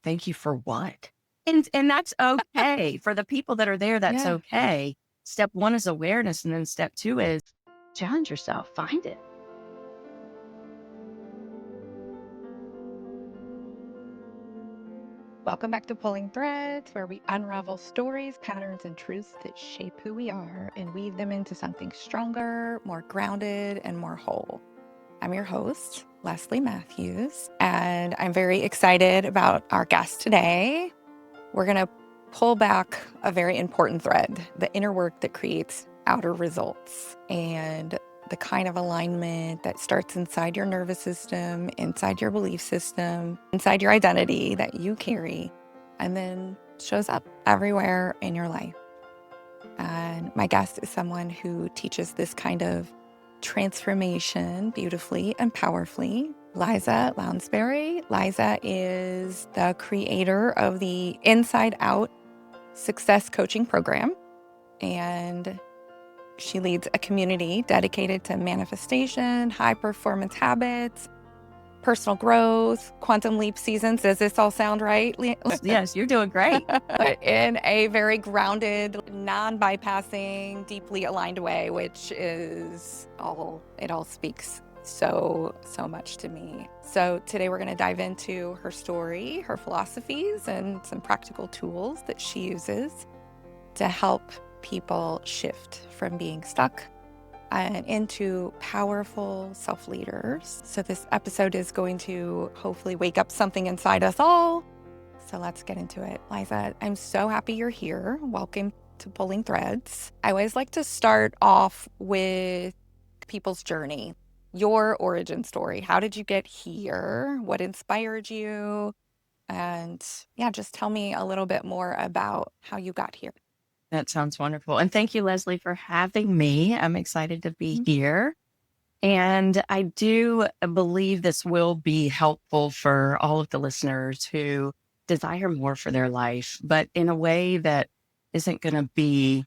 thank you for what? And that's okay. For the people that are there, that's Yeah. okay. Step one is awareness. And then step two is challenge yourself, find it. Welcome back to Pulling Threads, where we unravel stories, patterns, and truths that shape who we are and weave them into something stronger, more grounded, and more whole. I'm your host, Leslie Mathews, and I'm very excited about our guest today. We're going to pull back a very important thread, the inner work that creates outer results, and the kind of alignment that starts inside your nervous system, inside your belief system, inside your identity that you carry, and then shows up everywhere in your life. And my guest is someone who teaches this kind of transformation beautifully and powerfully. Liza Lounsberry. Liza is the creator of the Inside Out Success Coaching Program, and she leads a community dedicated to manifestation, high performance habits, personal growth, quantum leap seasons. Does this all sound right? Yes, you're doing great. In a very grounded, non-bypassing, deeply aligned way, which is it all speaks so much to me. So today we're going to dive into her story, her philosophies, and some practical tools that she uses to help people shift from being stuck and into powerful self-leaders. So this episode is going to hopefully wake up something inside us all. So let's get into it. Liza, I'm so happy you're here. Welcome to Pulling Threads. I always like to start off with people's journey, your origin story. How did you get here? What inspired you? And yeah, just tell me a little bit more about how you got here. That sounds wonderful. And thank you, Leslie, for having me. I'm excited to be here. And I do believe this will be helpful for all of the listeners who desire more for their life, but in a way that isn't going to be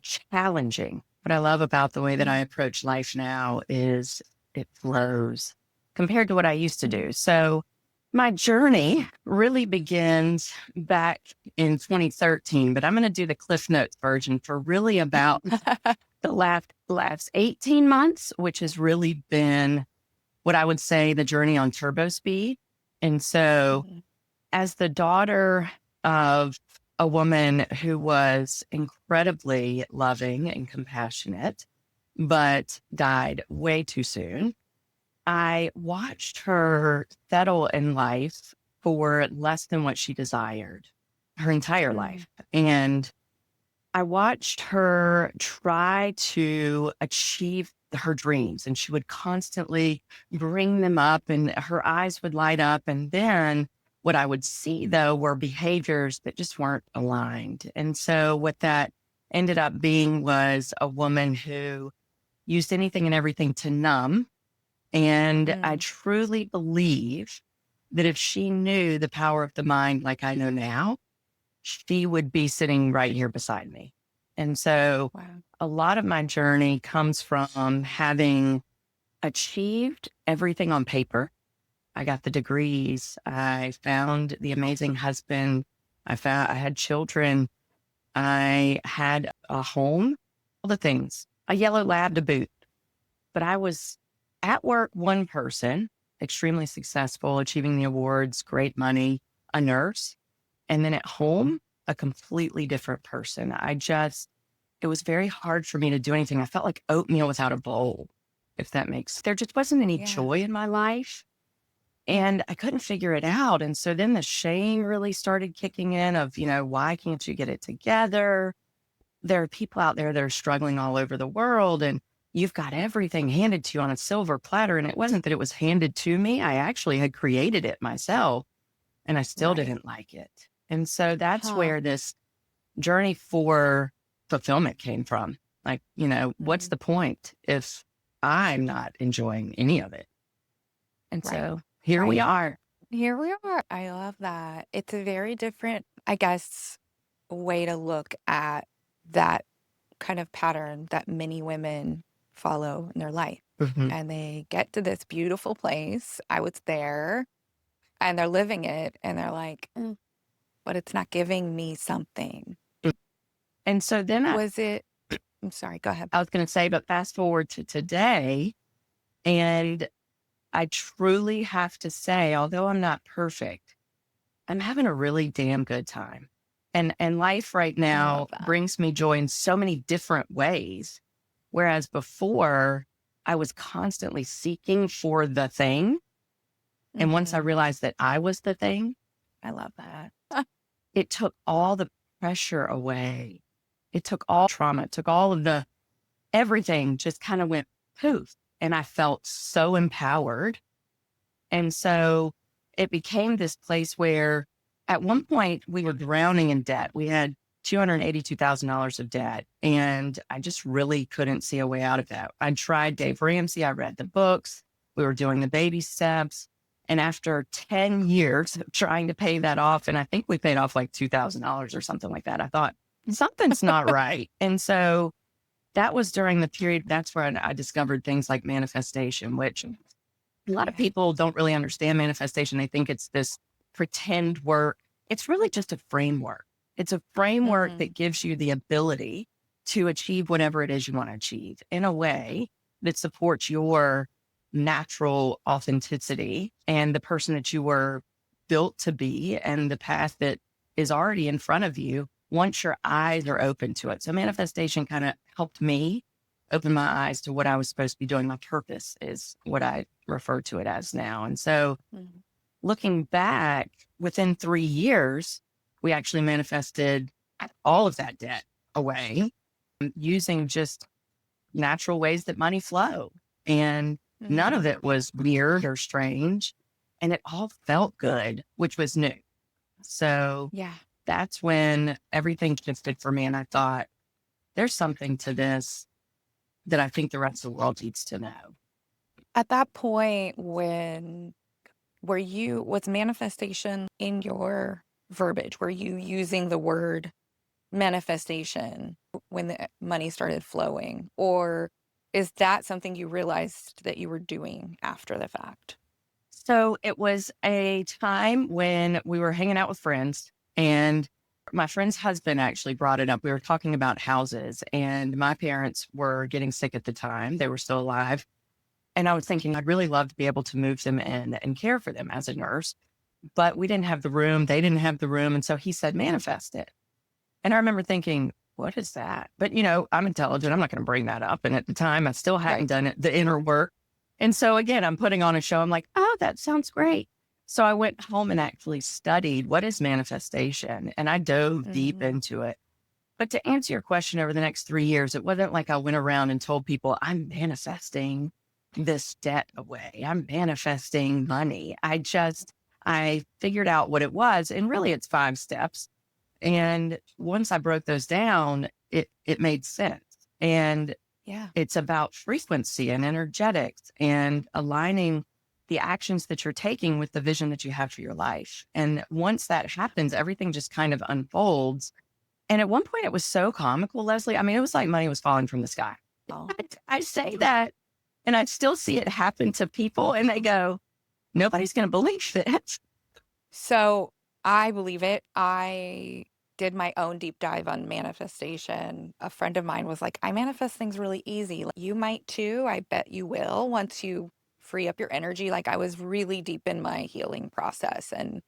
challenging. What I love about the way that I approach life now is it flows compared to what I used to do. So my journey really begins back in 2013, but I'm going to do the Cliff Notes version for really about the last 18 months, which has really been what I would say the journey on turbo speed. And so as the daughter of a woman who was incredibly loving and compassionate, but died way too soon, I watched her settle in life for less than what she desired her entire life. And I watched her try to achieve her dreams, and she would constantly bring them up and her eyes would light up. And then what I would see, though, were behaviors that just weren't aligned. And so what that ended up being was a woman who used anything and everything to numb. And I truly believe that if she knew the power of the mind like I know now, she would be sitting right here beside me. And so a lot of my journey comes from having achieved everything on paper. I got the degrees. I found the amazing husband. I had children. I had a home, all the things, a yellow lab to boot. But I was at work, one person, extremely successful, achieving the awards, great money, a nurse. And then at home, a completely different person. It was very hard for me to do anything. I felt like oatmeal without a bowl, if that makes, there just wasn't any joy in my life. And I couldn't figure it out. And so then the shame really started kicking in of, why can't you get it together? There are people out there that are struggling all over the world, and you've got everything handed to you on a silver platter. And it wasn't that it was handed to me. I actually had created it myself, and I still didn't like it. And so that's where this journey for fulfillment came from. Like, what's the point if I'm not enjoying any of it? And so here we are. Here we are. I love that. It's a very different, I guess, way to look at that kind of pattern that many women follow in their life. And they get to this beautiful place. I was there. and they're living it and they're like, but it's not giving me something. And so then Was it, I'm sorry, go ahead. I was going to say, but fast forward to today, and I truly have to say, although I'm not perfect, I'm having a really damn good time. And life right I love now that. brings me joy in so many different ways. Whereas before, I was constantly seeking for the thing. And once I Mhm. realized that I was the thing, I love that. it took all the pressure away. It took all trauma, it took all of the everything just kind of went poof. And I felt so empowered. And so it became this place where at one point we were drowning in debt. We had $282,000 of debt. And I just really couldn't see a way out of that. I tried Dave Ramsey. I read the books. We were doing the baby steps. And after 10 years of trying to pay that off, and I think we paid off like $2,000 or something like that, I thought something's not right. And so that was during the period, that's where I discovered things like manifestation, which a lot of Yeah. people don't really understand manifestation. They think it's this pretend work. It's really just a framework. It's a framework Mhm. that gives you the ability to achieve whatever it is you want to achieve in a way that supports your natural authenticity and the person that you were built to be and the path that is already in front of you once your eyes are open to it. So manifestation kind of helped me open my eyes to what I was supposed to be doing. My purpose is what I refer to it as now. And so Mhm. looking back, within 3 years, we actually manifested all of that debt away using just natural ways that money flow. And none of Mhm. it was weird or strange. And it all felt good, which was new. So Yeah. that's when everything shifted for me. And I thought, there's something to this that I think the rest of the world needs to know. At that point, was manifestation in your verbiage? Were you using the word manifestation when the money started flowing? Or is that something you realized that you were doing after the fact? So it was a time when we were hanging out with friends, and my friend's husband actually brought it up. We were talking about houses, and my parents were getting sick at the time. They were still alive. And I was thinking I'd really love to be able to move them in and care for them as a nurse, but we didn't have the room. They didn't have the room. And so he said, manifest it. And I remember thinking, what is that? But, I'm intelligent. I'm not going to bring that up. And at the time, I still hadn't Right. done it, the inner work. And so again, I'm putting on a show. I'm like, oh, that sounds great. So I went home and actually studied what is manifestation. And I dove deep Mhm. into it. But to answer your question, over the next 3 years, it wasn't like I went around and told people I'm manifesting this debt away. I'm manifesting money. I figured out what it was. And really, it's 5 steps. And once I broke those down, it made sense. And Yeah. it's about frequency and energetics and aligning the actions that you're taking with the vision that you have for your life. And once that happens, everything just kind of unfolds. And at one point, it was so comical, Leslie. I mean, it was like money was falling from the sky. Oh. I say that, and I still see it happen to people, and they go, nobody's going to believe it. So I believe it. I did my own deep dive on manifestation. A friend of mine was like, I manifest things really easy. Like, you might too. I bet you will once you free up your energy. Like, I was really deep in my healing process and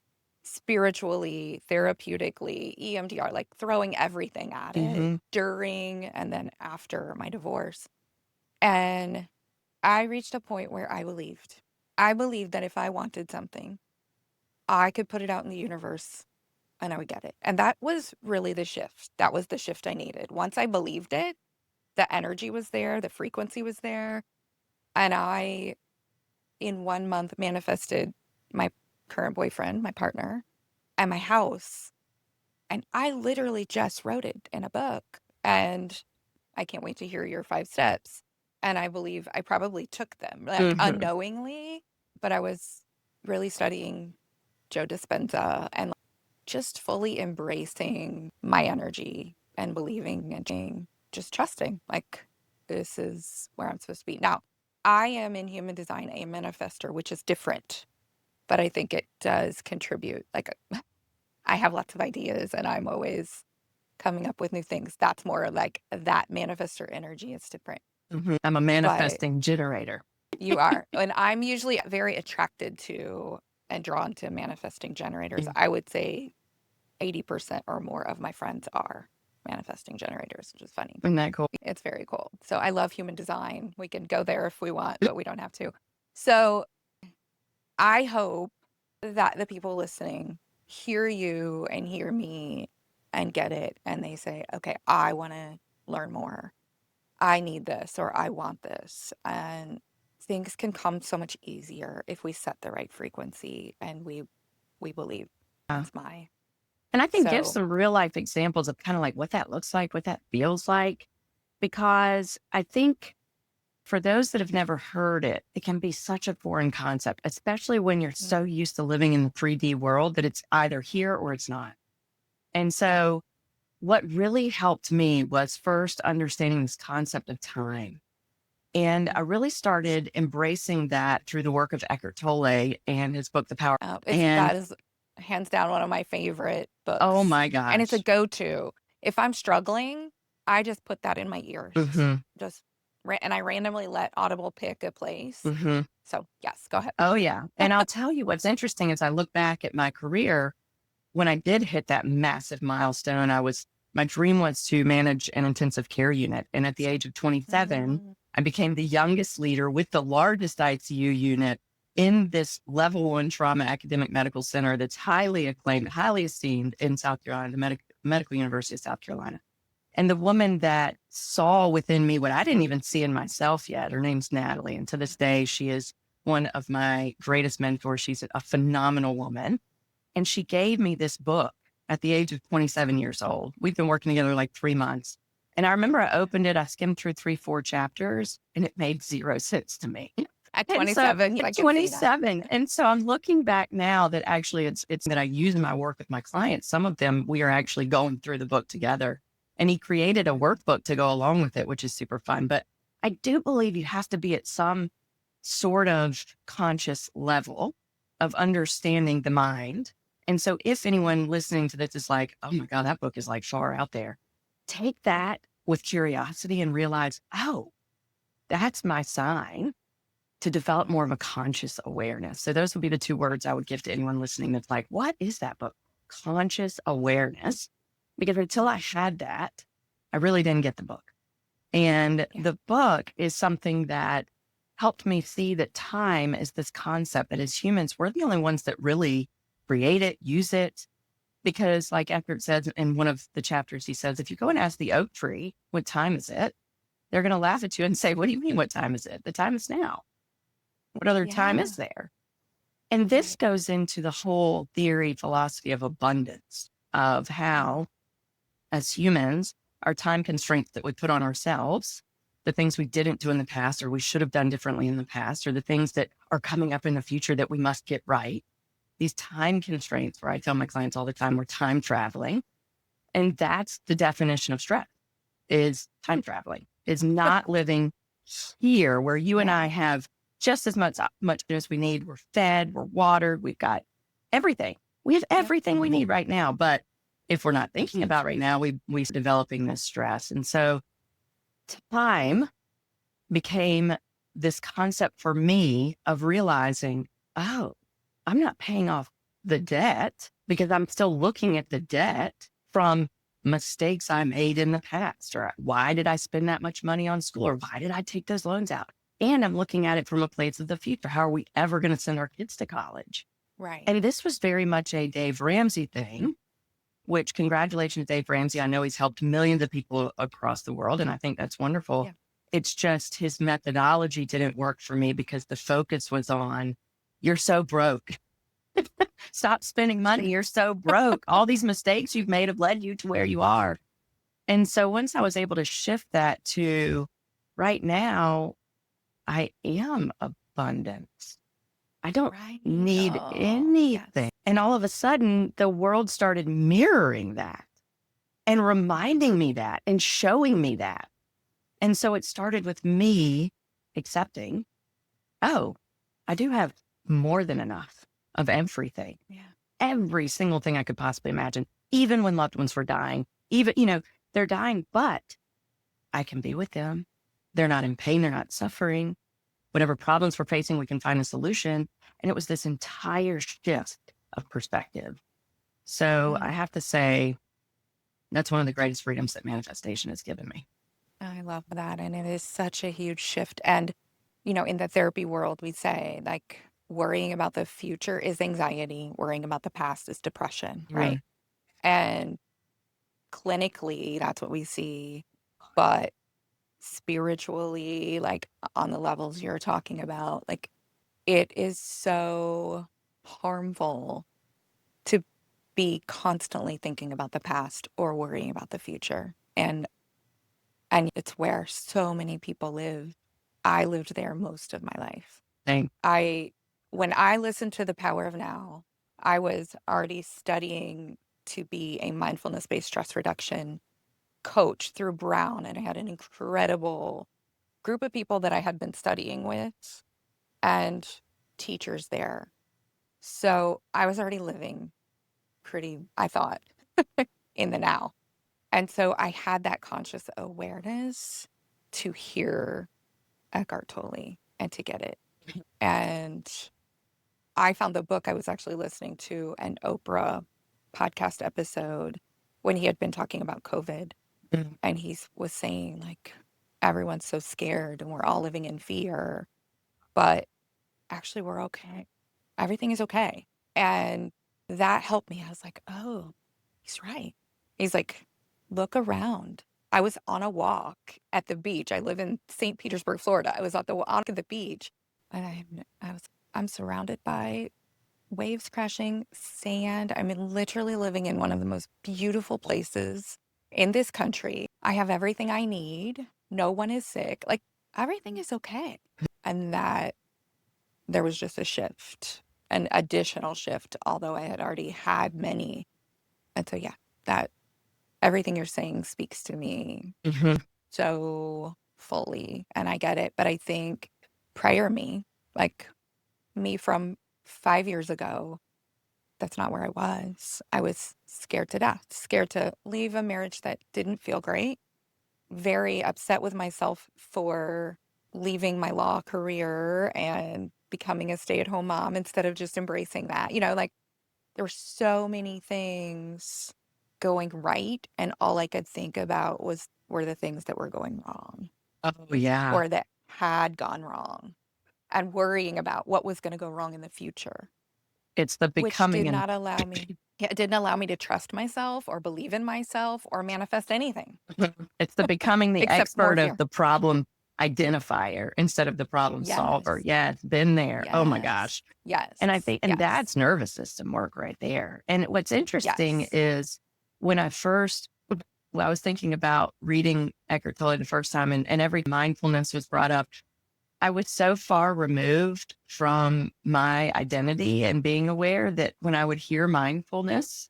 spiritually, therapeutically, EMDR, like throwing everything at it Hmm. during and then after my divorce. And I reached a point where I believed. I believed that if I wanted something, I could put it out in the universe and I would get it. And that was really the shift. That was the shift I needed. Once I believed it, the energy was there, the frequency was there. And I, in 1 month, manifested my current boyfriend, my partner, and my house. And I literally just wrote it in a book. And I can't wait to hear your 5 steps. And I believe I probably took them like Hmm. unknowingly, but I was really studying Joe Dispenza and just fully embracing my energy and believing and just trusting like this is where I'm supposed to be. Now, I am in human design a manifester, which is different. but I think it does contribute. Like, I have lots of ideas and I'm always coming up with new things. That's more like that manifestor energy is different. I'm a But manifesting generator. you are. And I'm usually very attracted to and drawn to manifesting generators. I would say 80% or more of my friends are manifesting generators, which is funny. Isn't that cool? It's very cool. So I love human design. We can go there if we want, but we don't have to. So I hope that the people listening hear you and hear me and get it. And they say, okay, I want to learn more. I need this or I want this. And things can come so much easier if we set the right frequency and we believe. Yeah. That's my And I can give so some real life examples of kind of like what that looks like, what that feels like, because I think for those that have never heard it, it can be such a foreign concept, especially when you're so used to living in the 3D world that it's either here or it's not. And so what really helped me was first understanding this concept of time. And I really started embracing that through the work of Eckhart Tolle and his book, The Power. And that is hands down one of my favorite books. oh my And it's a gosh. go-to. If I'm struggling, I just put that in my ears. And I randomly let Audible pick a place. So yes, go ahead. Oh yeah. And I'll tell you what's interesting as I look back at my career, when I did hit that massive milestone, my dream was to manage an intensive care unit. And at the age of 27, I became the youngest leader with the largest ICU unit in this level 1 trauma academic medical center that's highly acclaimed, highly esteemed in South Carolina, the Medical University of South Carolina. And the woman that saw within me what I didn't even see in myself yet, her name's Natalie. And to this day, she is one of my greatest mentors. She's a phenomenal woman. And she gave me this book at the age of 27 years old. We've been working together like 3 months. And I remember I opened it, I skimmed through 3-4 chapters, and it made zero sense to me. At 27, at 27. And so I'm looking back now that actually it's that I use in my work with my clients. Some of them, we are actually going through the book together. And he created a workbook to go along with it, which is super fun. But I do believe you have to be at some sort of conscious level of understanding the mind. And so if anyone listening to this is like, oh my God, that book is like far out there, take that with curiosity and realize, oh, that's my sign to develop more of a conscious awareness. So those would be the 2 words I would give to anyone listening that's like, what is that book? Conscious awareness. Because until I had that, I really didn't get the book. And the book is something that helped me see that time is this concept that as humans, we're the only ones that really create it, use it. Because like Eckhart says in one of the chapters, he says, if you go and ask the oak tree, what time is it? They're going to laugh at you and say, what do you mean, what time is it? The time is now. What other time is there? And this goes into the whole theory, philosophy of abundance, of how as humans, our time constraints that we put on ourselves, the things we didn't do in the past or we should have done differently in the past, or the things that are coming up in the future that we must get right. These time constraints, where I tell my clients all the time, we're time traveling. And that's the definition of stress, is time traveling, is not living here where you and I have just as much as we need. We're fed, we're watered, we've got everything. We have everything we need right now. But if we're not thinking about right now, we're developing this stress. And so time became this concept for me of realizing, oh, I'm not paying off the debt because I'm still looking at the debt from mistakes I made in the past, or why did I spend that much money on school, or why did I take those loans out? And I'm looking at it from a place of the future. How are we ever going to send our kids to college? Right. And this was very much a Dave Ramsey thing, which congratulations, Dave Ramsey. I know he's helped millions of people across the world, and I think that's wonderful. It's just his methodology didn't work for me because the focus was on, you're so broke. Stop spending money. You're so broke. All these mistakes you've made have led you to where you are. And so once I was able to shift that to right now, I am abundance. I don't need anything. And all of a sudden, the world started mirroring that and reminding me that and showing me that. And so it started with me accepting, oh, I do have more than enough. of everything, Yeah. every single thing I could possibly imagine, even when loved ones were dying, even, they're dying, but I can be with them. They're not in pain. They're not suffering. Whatever problems we're facing, we can find a solution. And it was this entire shift of perspective. So I have to say, that's one of the greatest freedoms that manifestation has given me. I love that. And it is such a huge shift. And, in the therapy world, we say like worrying about the future is anxiety, worrying about the past is depression, Yeah. right? And clinically, that's what we see. But spiritually, like on the levels you're talking about, like it is so harmful to be constantly thinking about the past or worrying about the future. And it's where so many people live. I lived there most of my life. Thank When I listened to The Power of Now, I was already studying to be a mindfulness-based stress reduction coach through Brown, and I had an incredible group of people that I had been studying with and teachers there. So I was already living pretty, I thought, in the now. And so I had that conscious awareness to hear Eckhart Tolle and to get it. And I found the book. I was actually listening to an Oprah podcast episode when he had been talking about COVID. you. And he was saying, like, everyone's so scared and we're all living in fear. But actually, we're okay. Everything is okay. And that helped me. I was like, oh, he's right. He's like, look around. I was on a walk at the beach. I live in St. Petersburg, Florida. I was on the beach, and I'm surrounded by waves crashing, sand. I'm literally living in one of the most beautiful places in this country. I have everything I need. No one is sick. Like everything is okay. And that there was just a shift, an additional shift, although I had already had many. And so, yeah, that everything you're saying speaks to me Mhm. so fully, and I get it. But I think prior me, like me from 5 years ago, that's not where I was. I was scared to death, scared to leave a marriage that didn't feel great, very upset with myself for leaving my law career and becoming a stay-at-home mom instead of just embracing that. Like there were so many things going right, and all I could think about were the things that were going wrong Oh, yeah. or that had gone wrong, and worrying about what was going to go wrong in the future, It's the which becoming and it didn't allow me to trust myself or believe in myself or manifest anything it's the becoming the except more expert of fear. the problem identifier instead of the problem solver. Yes. Yeah, it's been there. Oh my Yes. gosh. Yes. And I think, and Yes. that's nervous system work right there. And what's interesting Yes. is when I was thinking about reading Eckhart Tolle the first time, and every mindfulness was brought up. I was so far removed from my identity and being aware that when I would hear mindfulness,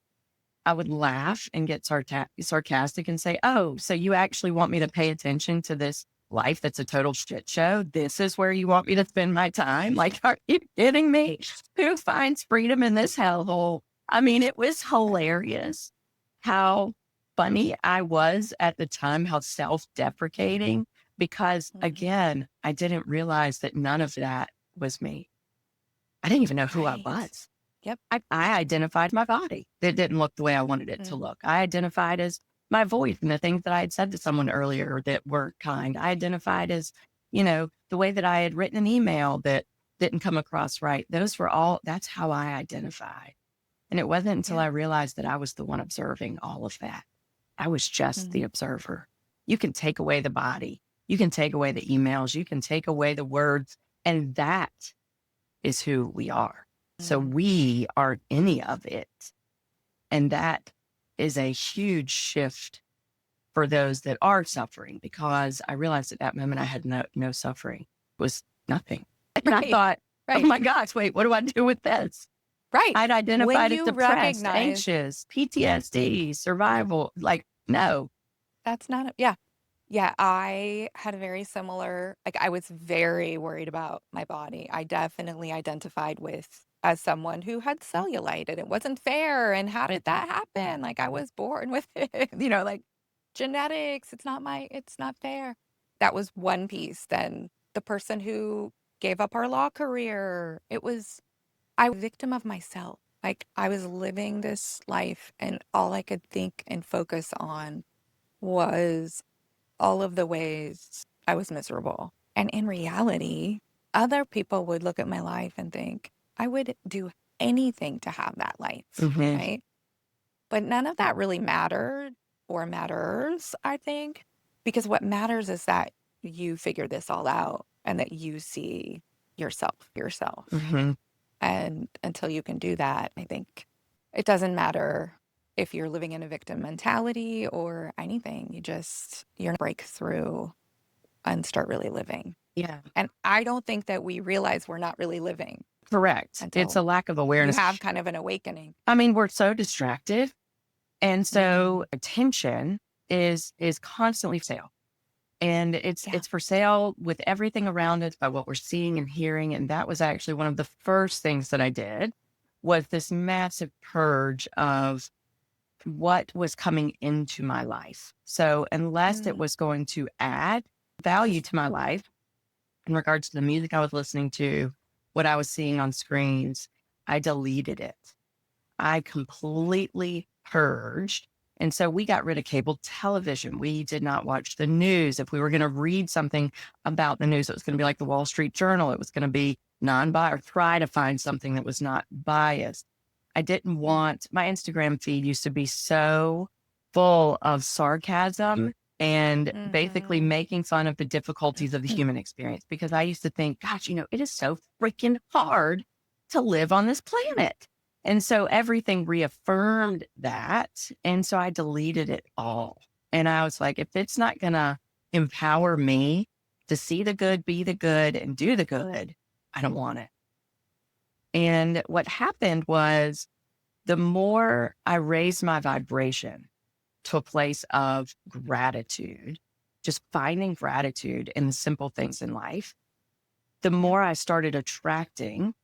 I would laugh and get sarcastic and say, oh, so you actually want me to pay attention to this life that's a total shit show? This is where you want me to spend my time? Like, are you kidding me? Who finds freedom in this hellhole? I mean, it was hilarious how funny I was at the time, how self-deprecating, because Mhm. again, I didn't realize that none of that was me. I didn't even know who I Right. was. Yep. I identified my body that didn't look the way I wanted it to Mm. look. I identified as my voice and the things that I had said to someone earlier that weren't kind. I identified as, the way that I had written an email that didn't come across right. That's how I identified. And it wasn't until Yeah. I realized that I was the one observing all of that. I was just the Mhm. observer. You can take away the body. You can take away the emails. You can take away the words. And that is who we are. So Mm. we aren't any of it. And that is a huge shift for those that are suffering, because I realized at that moment I had no suffering. It was nothing. And I Right. thought, oh Right. my gosh, wait, what do I do with this? Right. I'd When identified as you depressed, recognize anxious, PTSD, survival. Like, no. that's not yeah. Yeah, I had a very similar, like I was very worried about my body. I definitely identified with as someone who had cellulite and it wasn't fair. And how did that happen? Like I was born with it, like genetics. It's not fair. That was one piece. Then the person who gave up our law career, I was a victim of myself. Like I was living this life and all I could think and focus on was all of the ways I was miserable. And in reality, other people would look at my life and think, I would do anything to have that life, Hmm. right? But none of that really mattered or matters, I think, because what matters is that you figure this all out and that you see yourself. Hmm. And until you can do that, I think it doesn't matter if you're living in a victim mentality or anything. You're gonna break through and start really living. Yeah, And I don't think that we realize we're not really living correct. It's until a lack of you awareness. have kind of an awakening. I mean, we're so distracted. And Mm, so attention is constantly for sale. And yeah. it's for sale with everything around us by what we're seeing and hearing. And that was actually one of the first things that I did was this massive purge of what was coming into my life. So unless it Mm, was going to add value to my life in regards to the music I was listening to, what I was seeing on screens, I deleted it. I completely purged. And so we got rid of cable television. We did not watch the news. If we were going to read something about the news, it was going to be like the Wall Street Journal. It was going to be non-biased or try to find something that was not biased. I didn't mm, want my Instagram feed used to be so full of sarcasm and basically mhm. making fun of the difficulties of the human experience because I used to think, gosh, it is so freaking hard to live on this planet. And so everything reaffirmed that. And so I deleted it all. And I was like, if it's not going to empower me to see the good, be the good, and do the good, I don't want it. And what happened was the more I raised my vibration to a place of gratitude, just finding gratitude in the simple things in life, the Yeah. more I started attracting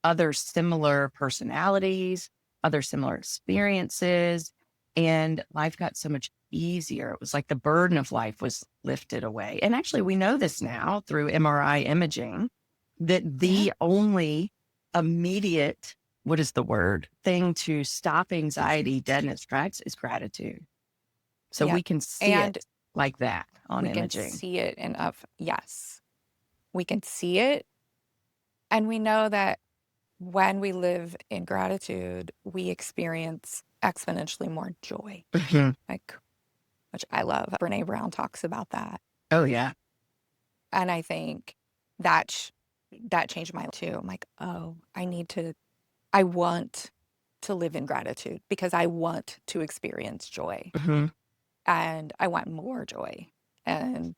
other similar personalities, other similar experiences, and life got so much easier. It was like the burden of life was lifted away. And actually, we know this now through MRI imaging that Yeah. the only immediate, what is the word, thing to stop anxiety dead in its tracks is gratitude. So Yep. we can see And it like that on we can imaging. see it enough. Yes, we can see it. And we know that when we live in gratitude, we experience exponentially more joy, Mhm. like, which I love. Brene Brown talks about that. Oh, yeah. And I think that that changed my life too. I'm like, oh, I want to live in gratitude because I want to experience joy Mhm. and I want more joy. And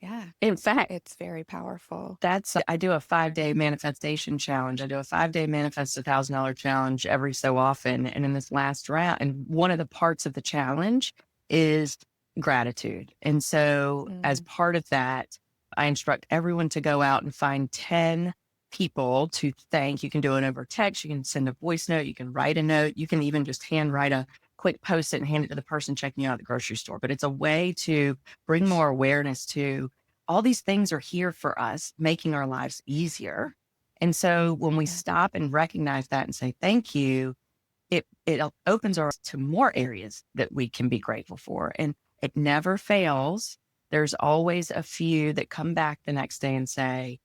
yeah, In fact, it's very powerful. I do a 5-day manifestation challenge. I do a 5-day manifest $1,000 challenge every so often. And in this last round, and one of the parts of the challenge is gratitude. And so as Mm, part of that, I instruct everyone to go out and find 10 people to thank. You can do it over text. You can send a voice note. You can write a note. You can even just hand write a quick post it and hand it to the person checking you out at the grocery store. But it's a way to bring more awareness to all these things are here for us, making our lives easier. And so when we yeah. stop and recognize that and say, thank you, it opens our to more areas that we can be grateful for. And it never fails. There's always a few that come back the next day and say,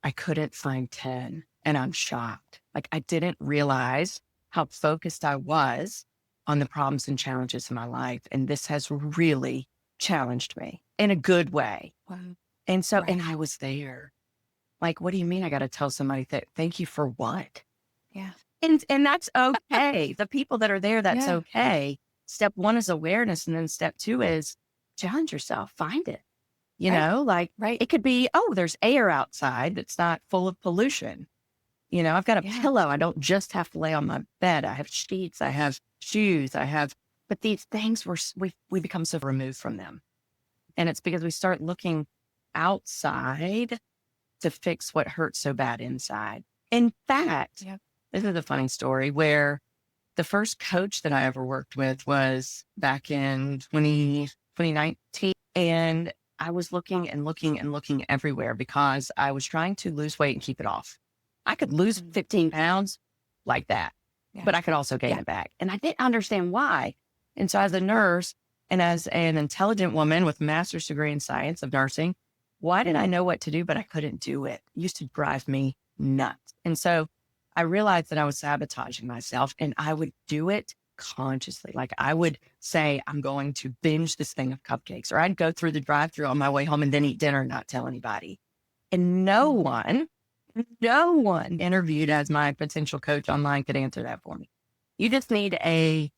I couldn't find 10 and I'm shocked. Like I didn't realize how focused I was on the problems and challenges in my life. And this has really challenged me in a good way. Wow. And so, and Right. I was there. Like, what do you mean I got to tell somebody that thank you for what? Yeah. And that's okay. The people that are there, that's Yeah. okay. Step one is awareness. And then step two is challenge yourself, find it. Right. Like Right. it could be, oh, there's air outside that's not full of pollution. I've got a Yeah. pillow. I don't just have to lay on my bed. I have sheets, I have shoes, but these things we become so removed from them. And it's because we start looking outside to fix what hurts so bad inside. In fact, Yep. This is a funny story where the first coach that I ever worked with was back in 2019. And I was looking and looking and looking everywhere because I was trying to lose weight and keep it off. I could lose 15 pounds like that, Yeah. but I could also gain it back. And I didn't understand why. And so as a nurse and as an intelligent woman with a master's degree in science of nursing, why did I know what to do, but I couldn't do it? It used to drive me nuts. And so I realized that I was sabotaging myself, and I would do it consciously. Like I would say, I'm going to binge this thing of cupcakes, or I'd go through the drive-through on my way home and then eat dinner and not tell anybody. And no one interviewed as my potential coach online could answer that for me. You just need a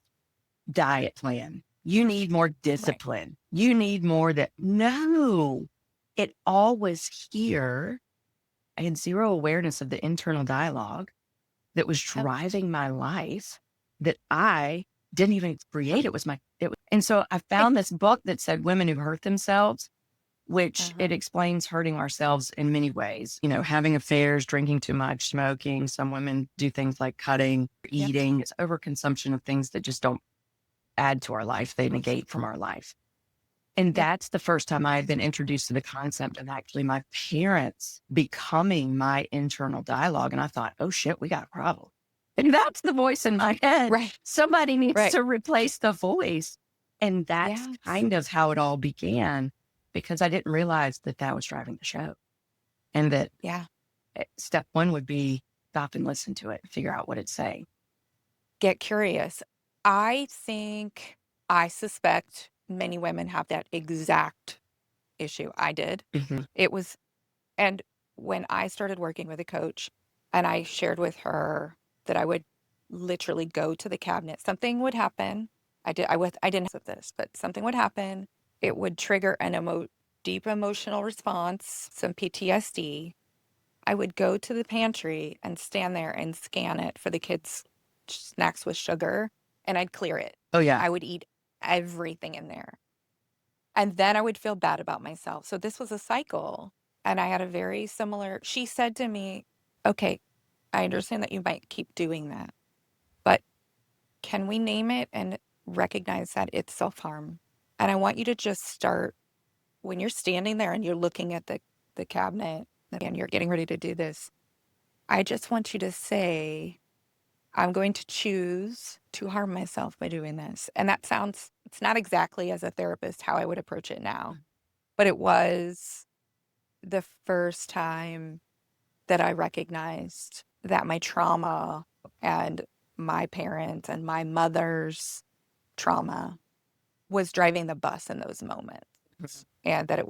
diet plan. You need more discipline. Right. You need more that. No, it all was here. I had zero awareness of the internal dialogue that was driving my life that I didn't even create. And so I found this book that said women who hurt themselves, which it explains hurting ourselves in many ways, having affairs, drinking too much, smoking. Some women do things like cutting, eating. It's overconsumption of things that just don't add to our life. They negate from our life. And that's the first time I had been introduced to the concept of actually my parents becoming my internal dialogue. And I thought, oh shit, we got a problem. And that's the voice in my head. Right. Somebody needs to replace the voice. And that's kind of how it all began, because I didn't realize that that was driving the show. And that step one would be stop and listen to it, figure out what it's saying. Get curious. I suspect many women have that exact issue. I did. It was, and when I started working with a coach and I shared with her that I would literally go to the cabinet, something would happen. I didn't have this, but something would happen. It would trigger an deep emotional response, some PTSD. I would go to the pantry and stand there and scan it for the kids' snacks with sugar, and I'd clear it. Oh, yeah. I would eat everything in there. And then I would feel bad about myself. So this was a cycle. And I had a very similar, she said to me, okay, I understand that you might keep doing that, but can we name it and recognize that it's self-harm? And I want you to just start when you're standing there and you're looking at the cabinet and you're getting ready to do this. I just want you to say, I'm going to choose to harm myself by doing this. And that sounds, it's not exactly as a therapist how I would approach it now, but it was the first time that I recognized that my trauma and my parents and my mother's trauma was driving the bus in those moments. And that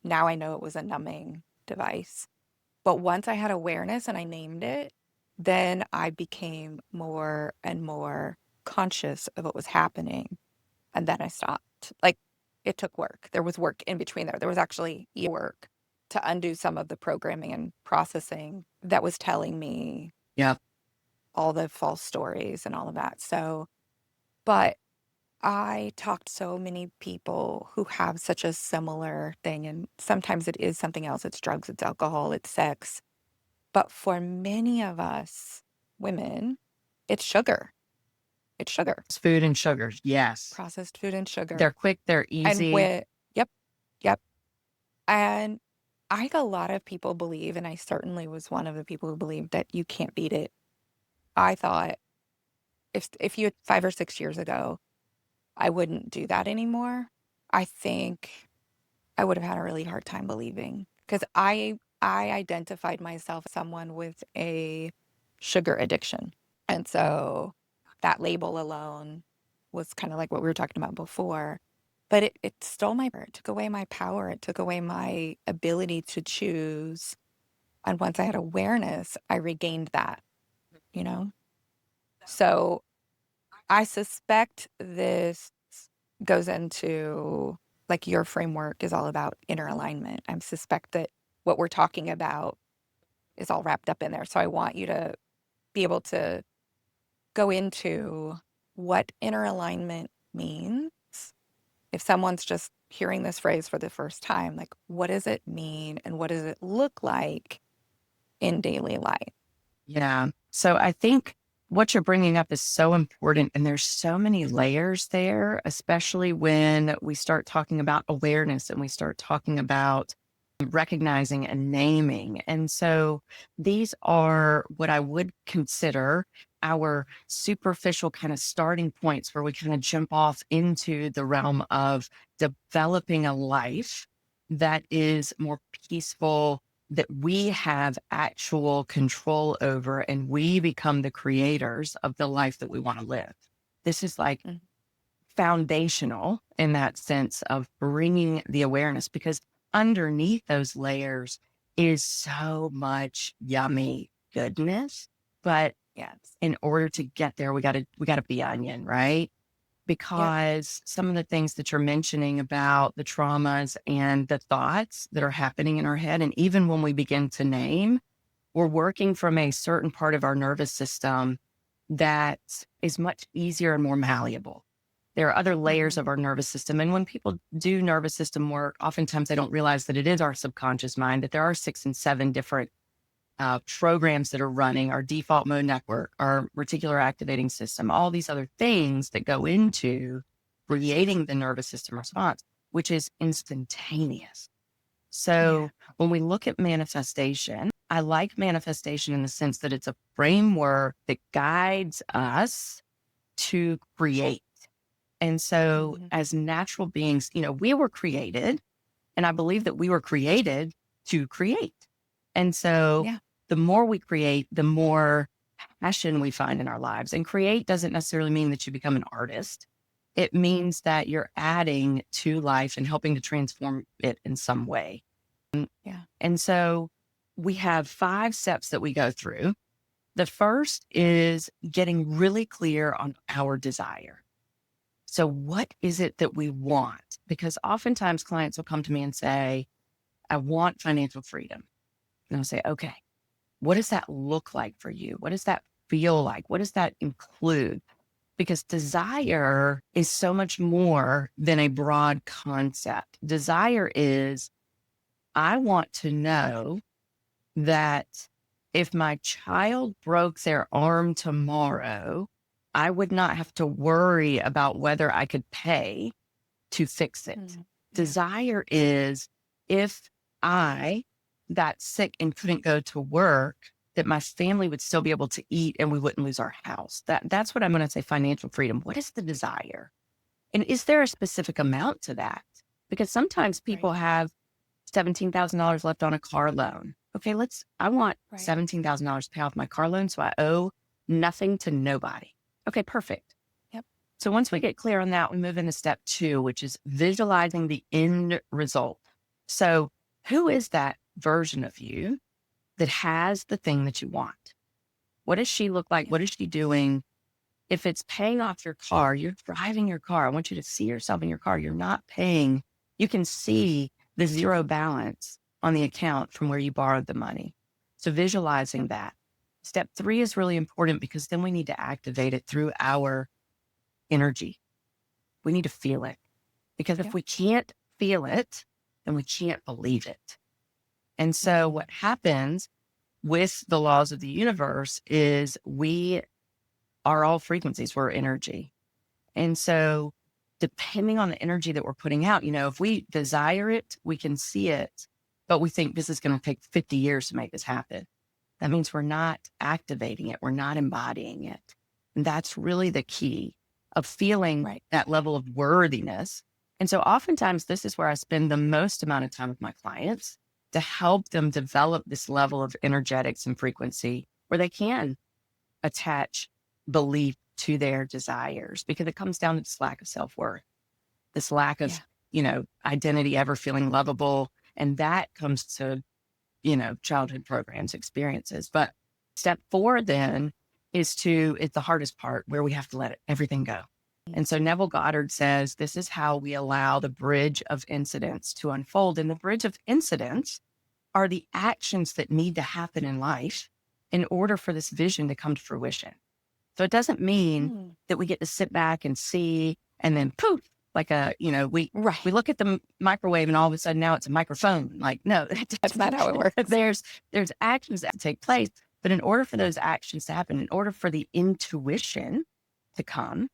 now I know it was a numbing device. But once I had awareness and I named it, then I became more and more conscious of what was happening. And then I stopped. Like, it took work. There was work in between there. There was actually work to undo some of the programming and processing that was telling me all the false stories and all of that. So, but I talked to so many people who have such a similar thing. And sometimes it is something else. It's drugs, it's alcohol, it's sex. But for many of us women, it's sugar. It's sugar. It's food and sugars. Yes. Processed food and sugar. They're quick. They're easy. And yep. And I think a lot of people believe, and I certainly was one of the people who believed, that you can't beat it. I thought if you had 5 or 6 years ago, I wouldn't do that anymore. I think I would have had a really hard time believing, because I identified myself as someone with a sugar addiction. And so that label alone was kind of like what we were talking about before. But it stole my power. It took away my power. It took away my ability to choose. And once I had awareness, I regained that, So I suspect this goes into, like, your framework is all about inner alignment. I suspect that what we're talking about is all wrapped up in there. So I want you to be able to go into what inner alignment means. If someone's just hearing this phrase for the first time, like, what does it mean and what does it look like in daily life? Yeah. So I think what you're bringing up is so important. And there's so many layers there, especially when we start talking about awareness and we start talking about recognizing and naming. And so these are what I would consider our superficial kind of starting points where we kind of jump off into the realm of developing a life that is more peaceful, that we have actual control over, and we become the creators of the life that we want to live. This is like Mm. foundational in that sense of bringing the awareness, because underneath those layers is so much yummy goodness. But Yes. in order to get there, we gotta be onion, right? Yep. Because some of the things that you're mentioning about the traumas and the thoughts that are happening in our head, and even when we begin to name, we're working from a certain part of our nervous system that is much easier and more malleable. There are other layers of our nervous system. And when people do nervous system work, oftentimes they don't realize that it is our subconscious mind, that there are 6 and 7 different programs that are running, our default mode network, our reticular activating system, all these other things that go into creating the nervous system response, which is instantaneous. So when we look at manifestation, I like manifestation in the sense that it's a framework that guides us to create. And so as natural beings, we were created, and I believe that we were created to create. And so the more we create, the more passion we find in our lives. And create doesn't necessarily mean that you become an artist. It means that you're adding to life and helping to transform it in some way. And so we have 5 steps that we go through. The first is getting really clear on our desire. So what is it that we want? Because oftentimes clients will come to me and say, I want financial freedom. And I'll say, okay, what does that look like for you? What does that feel like? What does that include? Because desire is so much more than a broad concept. Desire is, I want to know that if my child broke their arm tomorrow, I would not have to worry about whether I could pay to fix it. Desire is, if I got sick and couldn't go to work, that my family would still be able to eat and we wouldn't lose our house. That's what I'm going to say, financial freedom. What is the desire? And is there a specific amount to that? Because sometimes people have $17,000 left on a car loan. Okay, I want $17,000 to pay off my car loan, so I owe nothing to nobody. Okay, perfect. So once we get clear on that, we move into step 2, which is visualizing the end result. So who is that version of you that has the thing that you want? What does she look like? What is she doing? If it's paying off your car, you're driving your car. I want you to see yourself in your car. You're not paying. You can see the zero balance on the account from where you borrowed the money. So visualizing that. Step 3 is really important because then we need to activate it through our energy. We need to feel it, because if we can't feel it, then we can't believe it. And so what happens with the laws of the universe is we are all frequencies, we're energy. And so depending on the energy that we're putting out, if we desire it, we can see it, but we think this is going to take 50 years to make this happen. That means we're not activating it. We're not embodying it. And that's really the key of feeling that level of worthiness. And so oftentimes this is where I spend the most amount of time with my clients to help them develop this level of energetics and frequency where they can attach belief to their desires, because it comes down to this lack of self-worth, this lack of, identity, ever feeling lovable. And that comes to, childhood programs, experiences. But step 4 then it's the hardest part, where we have to let everything go. And so Neville Goddard says, this is how we allow the bridge of incidents to unfold. And the bridge of incidents are the actions that need to happen in life in order for this vision to come to fruition. So it doesn't mean that we get to sit back and see and then poof, like we look at the microwave and all of a sudden now it's a microphone. Like, no, That's not how it works. There's actions that take place, But in order for those actions to happen, in order for the intuition to come,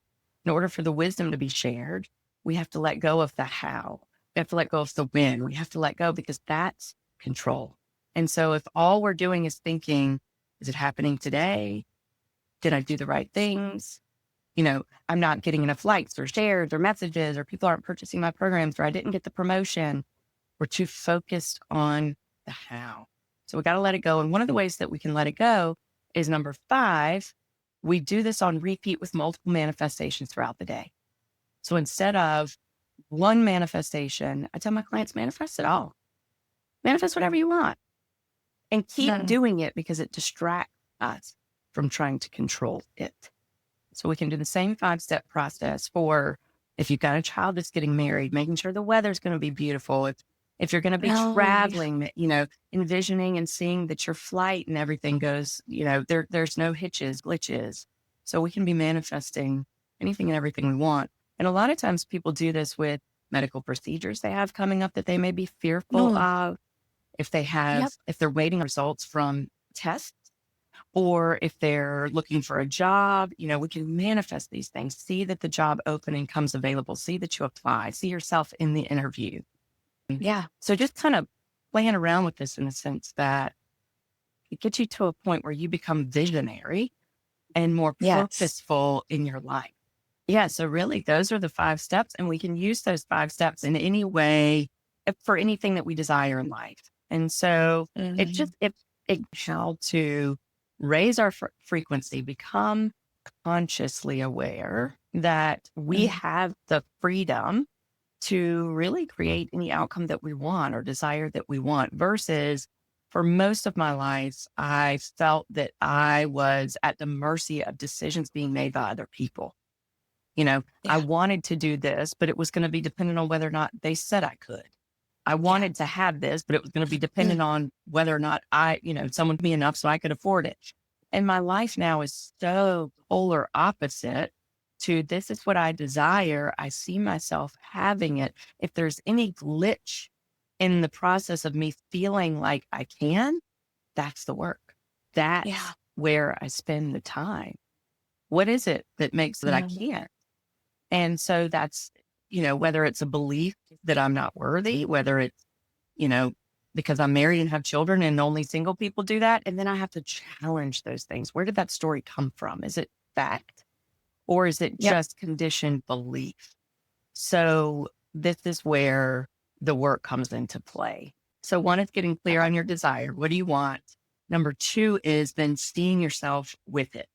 in order for the wisdom to be shared, we have to let go of the how. We have to let go of the when. We have to let go because that's control. And so if all we're doing is thinking, is it happening today? Did I do the right things? I'm not getting enough likes or shares or messages, or people aren't purchasing my programs, or I didn't get the promotion. We're too focused on the how. So we got to let it go. And one of the ways that we can let it go is number 5. We do this on repeat with multiple manifestations throughout the day. So instead of one manifestation, I tell my clients, manifest it all. Manifest whatever you want and keep doing it, because it distracts us from trying to control it. So we can do the same 5-step process for if you've got a child that's getting married, making sure the weather's going to be beautiful. If you're going to be traveling, envisioning and seeing that your flight and everything goes, there's no hitches, glitches. So we can be manifesting anything and everything we want. And a lot of times people do this with medical procedures they have coming up that they may be fearful of. If they're waiting results from tests, or if they're looking for a job, we can manifest these things. See that the job opening comes available. See that you apply. See yourself in the interview. Yeah. So just kind of playing around with this in the sense that it gets you to a point where you become visionary and more purposeful in your life. Yeah. So really, those are the 5 steps. And we can use those 5 steps in any way for anything that we desire in life. And so it's just how to raise our frequency, become consciously aware that we have the freedom to really create any outcome that we want or desire that we want, versus for most of my life, I felt that I was at the mercy of decisions being made by other people. I wanted to do this, but it was going to be dependent on whether or not they said I could. I wanted to have this, but it was going to be dependent on whether or not someone would be enough so I could afford it. And my life now is so polar opposite to this is what I desire. I see myself having it. If there's any glitch in the process of me feeling like I can, that's the work. That's where I spend the time. What is it that makes that I can't? And so that's, whether it's a belief that I'm not worthy, whether it's, because I'm married and have children and only single people do that. And then I have to challenge those things. Where did that story come from? Is it fact, or is it just conditioned belief? So this is where the work comes into play. So 1 is getting clear on your desire. What do you want? Number 2 is then seeing yourself with it.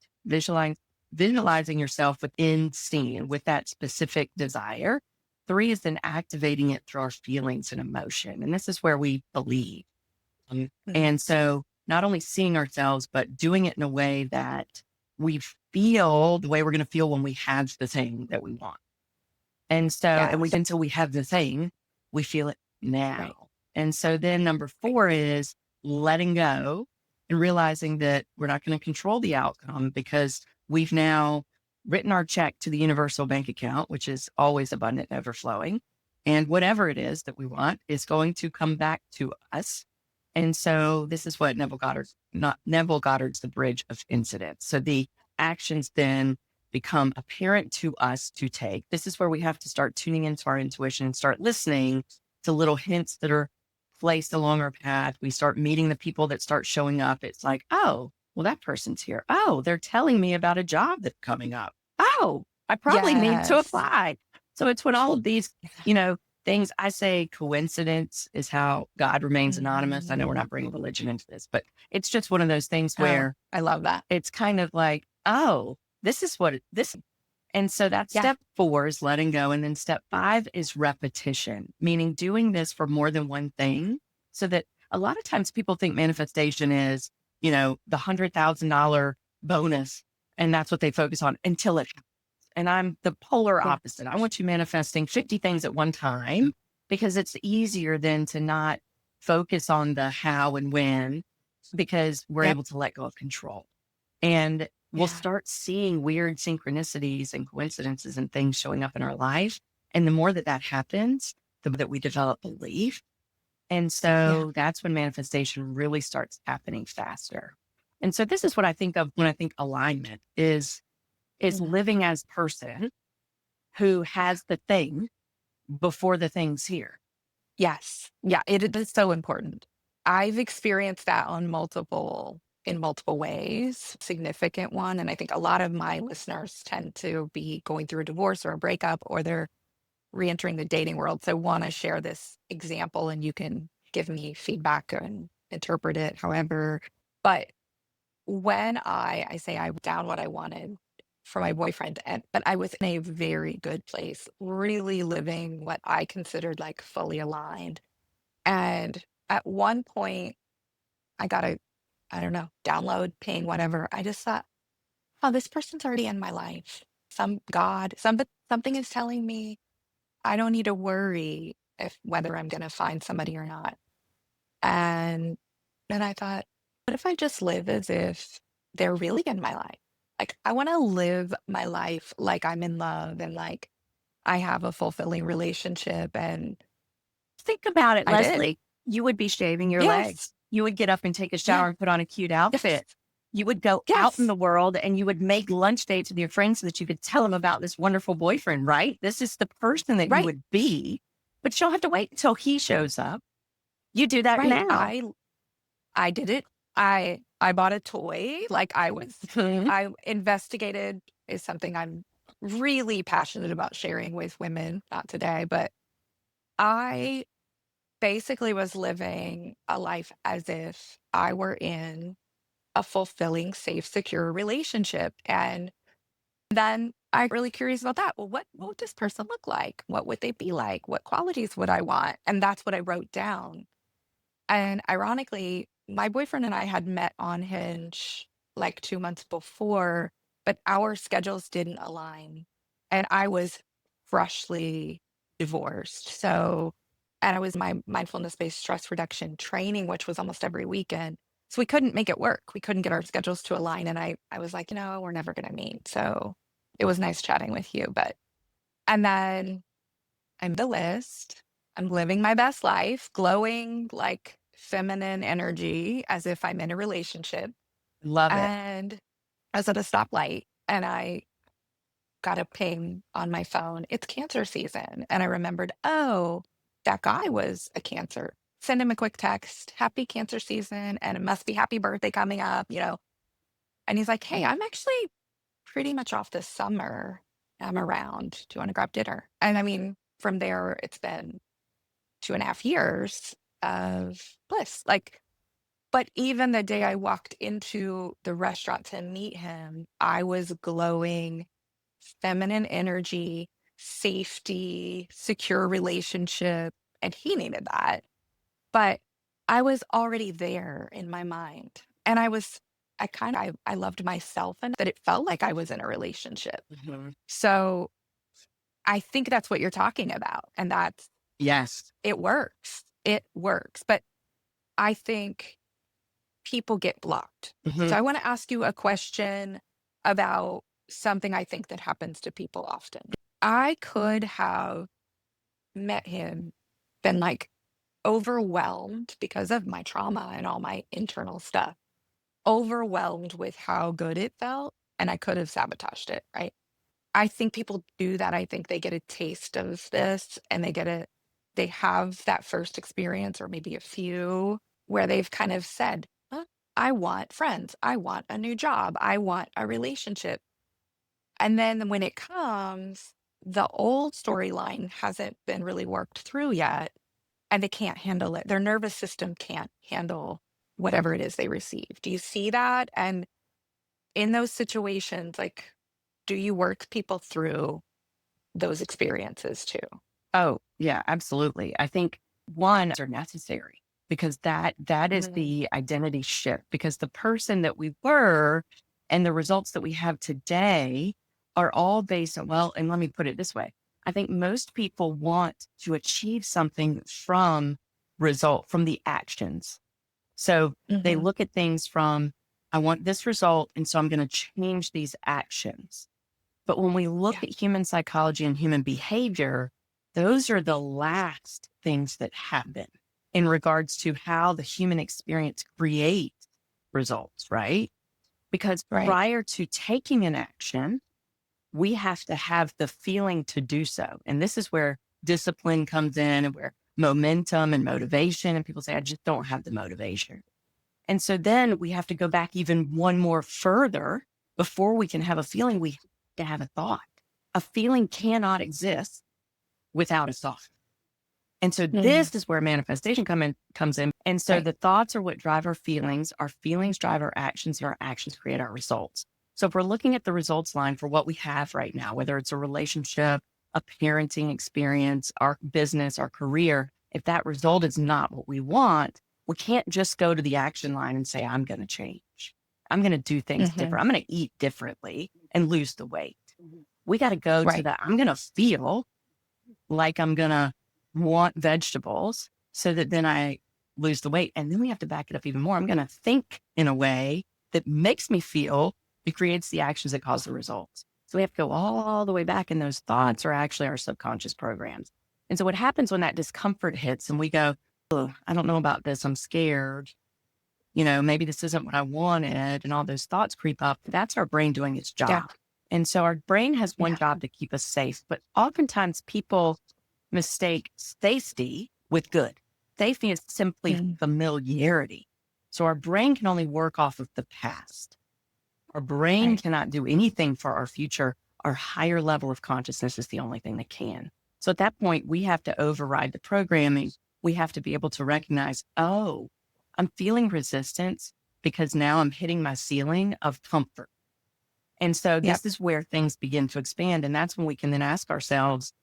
Visualizing yourself within scene with that specific desire. 3 is then activating it through our feelings and emotion. And this is where we believe. And so not only seeing ourselves, but doing it in a way that we feel the way we're going to feel when we have the thing that we want. And so, until we have the thing, we feel it now. Right. And so then number 4 is letting go and realizing that we're not going to control the outcome, because we've now written our check to the universal bank account, which is always abundant and overflowing. And whatever it is that we want is going to come back to us. And so this is what Neville Goddard's the bridge of incidents. So the actions then become apparent to us to take. This is where we have to start tuning into our intuition and start listening to little hints that are placed along our path. We start meeting the people that start showing up. It's like, oh, well, that person's here. Oh, they're telling me about a job that's coming up. Oh, I probably need to apply. So it's when all of these, things, I say coincidence is how God remains anonymous. I know we're not bringing religion into this, but it's just one of those things where I love that. It's kind of like, oh, this is what this. And so that's step 4 is letting go. And then step 5 is repetition, meaning doing this for more than one thing. So that a lot of times people think manifestation is, the $100,000 bonus. And that's what they focus on until it happens. And I'm the polar opposite. I want you manifesting 50 things at one time, because it's easier than to not focus on the how and when, because we're able to let go of control. And we'll start seeing weird synchronicities and coincidences and things showing up in our life. And the more that happens, the more that we develop belief. And so that's when manifestation really starts happening faster. And so this is what I think of when I think alignment is Mhm. living as person who has the thing before the thing's here. Yes. Yeah, it is so important. I've experienced that in multiple ways, significant one, and I think a lot of my listeners tend to be going through a divorce or a breakup, or they're reentering the dating world. So want to share this example and you can give me feedback and interpret it however. But when I say I down what I wanted for my boyfriend, but I was in a very good place, really living what I considered like fully aligned. And at one point, I got a, I don't know, download, ping, whatever. I just thought, oh, this person's already in my life. Something is telling me I don't need to worry if whether I'm going to find somebody or not. And then I thought, what if I just live as if they're really in my life? Like, I want to live my life like I'm in love and like I have a fulfilling relationship. And Think about it, I did. Leslie. You would be shaving your Yes. legs. You would get up and take a Yeah. shower and put on a cute Yes. outfit. You would go out in Yes. the world and you would make lunch dates with your friends so that you could tell them about this wonderful boyfriend, right? This is the person that you Right. would be, but you don't have to wait until he shows up. You do that Right. now. I did it. I bought a toy. Mhm. I investigated is something I'm really passionate about sharing with women, not today, but I basically was living a life as if I were in a fulfilling, safe, secure relationship. And then I'm really curious about that. Well, what would this person look like? What would they be like? What qualities would I want? And that's what I wrote down. And ironically, my boyfriend and I had met on Hinge like 2 months before, but our schedules didn't align. And I was freshly divorced. So, and I was my mindfulness based stress reduction training, which was almost every weekend. So we couldn't make it work. We couldn't get our schedules to align. And I was like, we're never going to meet. So it was nice chatting with you. And then I'm the list. I'm living my best life, glowing like feminine energy as if I'm in a relationship. Love it. And I was at a stoplight and I got a ping on my phone. It's cancer season. And I remembered, oh, that guy was a cancer. Send him a quick text, happy cancer season. And it must be happy birthday coming up. And he's like, hey, I'm actually pretty much off this summer. I'm around. Do you want to grab dinner? And I mean, from there, it's been 2.5 years of bliss. Like, but even the day I walked into the restaurant to meet him, I was glowing feminine energy, safety, secure relationship. And he needed that. But I was already there in my mind. And I loved myself and that it felt like I was in a relationship. Mhm. So I think that's what you're talking about. And Yes. it works. It works. But I think people get blocked. So Mhm. I want to ask you a question about something I think that happens to people often. I could have met him, been like overwhelmed because of my trauma and all my internal stuff, overwhelmed with how good it felt. And I could have sabotaged it, right? I think people do that. I think they get a taste of this and they have that first experience or maybe a few where they've kind of said, I want friends. I want a new job. I want a relationship. And then when it comes, the old storyline hasn't been really worked through yet and they can't handle it. Their nervous system can't handle whatever it is they receive. Do you see that? And in those situations, like, do you work people through those experiences too? Oh, yeah, absolutely. I think one are necessary because that is Mhm. the identity shift because the person that we were and the results that we have today are all based on, well, and let me put it this way. I think most people want to achieve something from the actions. So they Mhm. look at things from, I want this result. And so I'm going to change these actions. But when we look Yeah. at human psychology and human behavior, those are the last things that happen in regards to how the human experience creates results, right? Because Right. prior to taking an action, we have to have the feeling to do so. And this is where discipline comes in and where momentum and motivation, and people say, I just don't have the motivation. And so then we have to go back even one more further before we can have a feeling. We have to have a thought. A feeling cannot exist without a thought. And so this is where manifestation comes in. And so the thoughts are what drive our feelings drive our actions, and our actions create our results. So if we're looking at the results line for what we have right now, whether it's a relationship, a parenting experience, our business, our career, if that result is not what we want, we can't just go to the action line and say, I'm going to change. I'm going to do things different. I'm going to eat differently and lose the weight. We got to go to the, I'm going to feel like I'm going to want vegetables so that then I lose the weight. And then we have to back it up even more. I'm going to think in a way that makes me feel, it creates the actions that cause the results. So we have to go all the way back, and those thoughts are actually our subconscious programs. And so what happens when that discomfort hits and we go, oh, I don't know about this, I'm scared, maybe this isn't what I wanted, and all those thoughts creep up, that's our brain doing its job. Yeah. And so our brain has one job to keep us safe, but oftentimes people mistake safety with good. Safety is simply familiarity. So our brain can only work off of the past. Our brain cannot do anything for our future. Our higher level of consciousness is the only thing that can. So at that point, we have to override the programming. We have to be able to recognize, oh, I'm feeling resistance because now I'm hitting my ceiling of comfort. And so this is where things begin to expand. And that's when we can then ask ourselves,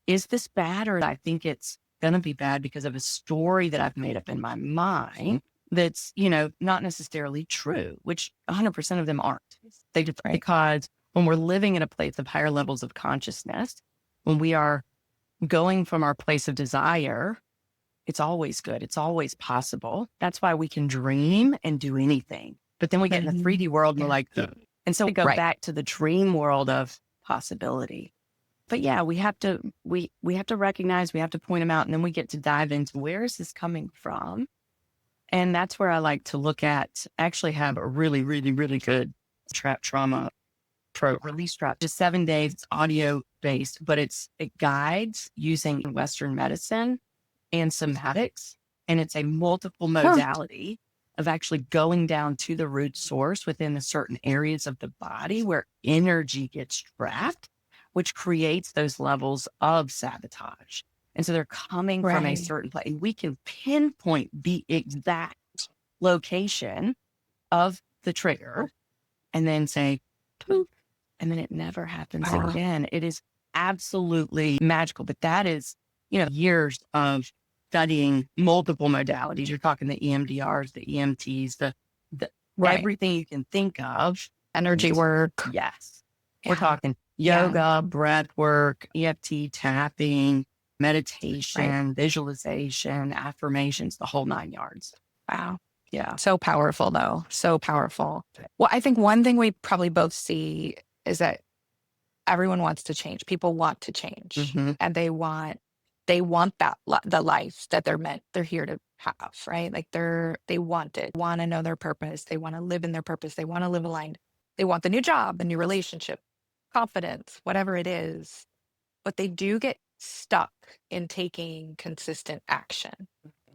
is this bad, or I think it's going to be bad because of a story that I've made up in my mind that's, not necessarily true, which 100% of them aren't. They just, because when we're living in a place of higher levels of consciousness, when we are going from our place of desire, it's always good. It's always possible. That's why we can dream and do anything. But then we get in the 3D world and we're like, ugh. And so we go back to the dream world of possibility. But yeah, we have to recognize, we have to point them out, and then we get to dive into where is this coming from? And that's where I like to look at, actually have a really, really, really good trap trauma release trap. Just 7 days, it's audio based, but it guides using Western medicine and somatics. And it's a multiple modality of actually going down to the root source within the certain areas of the body where energy gets trapped, which creates those levels of sabotage. And so they're coming from a certain place. And we can pinpoint the exact location of the trigger and then say, poof, and then it never happens again. It is absolutely magical. But that is, years of studying multiple modalities. You're talking the EMDRs, the EMTs, the everything you can think of. Energy work. Yes. We're talking yoga, breath work, EFT, tapping, meditation, visualization, affirmations, the whole 9 yards. Wow. Yeah. So powerful, though. So powerful. Well, I think one thing we probably both see is that everyone wants to change. People want to change, and they want that the life that they're here to have, right? Like they want it, want to know their purpose. They want to live in their purpose. They want to live aligned. They want the new job, the new relationship, confidence, whatever it is. But they do get stuck in taking consistent action.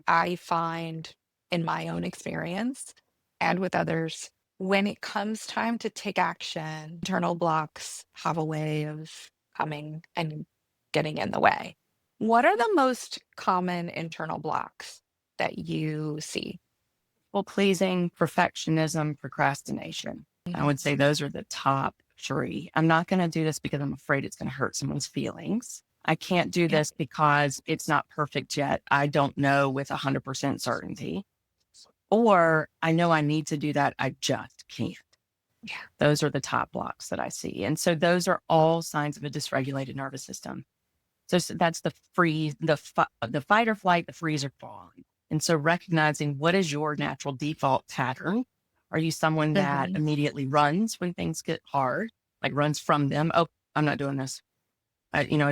I find in my own experience and with others, when it comes time to take action, internal blocks have a way of coming and getting in the way. What are the most common internal blocks that you see? Well, pleasing, perfectionism, procrastination. I would say those are the top 3. I'm not going to do this because I'm afraid it's going to hurt someone's feelings. I can't do this because it's not perfect yet. I don't know with 100% certainty. Or I know I need to do that. I just can't. Yeah. Those are the top blocks that I see. And so those are all signs of a dysregulated nervous system. So that's the freeze, the fight or flight, the freeze or fawn. And so recognizing what is your natural default pattern. Are you someone that immediately runs when things get hard, like runs from them? Oh, I'm not doing this.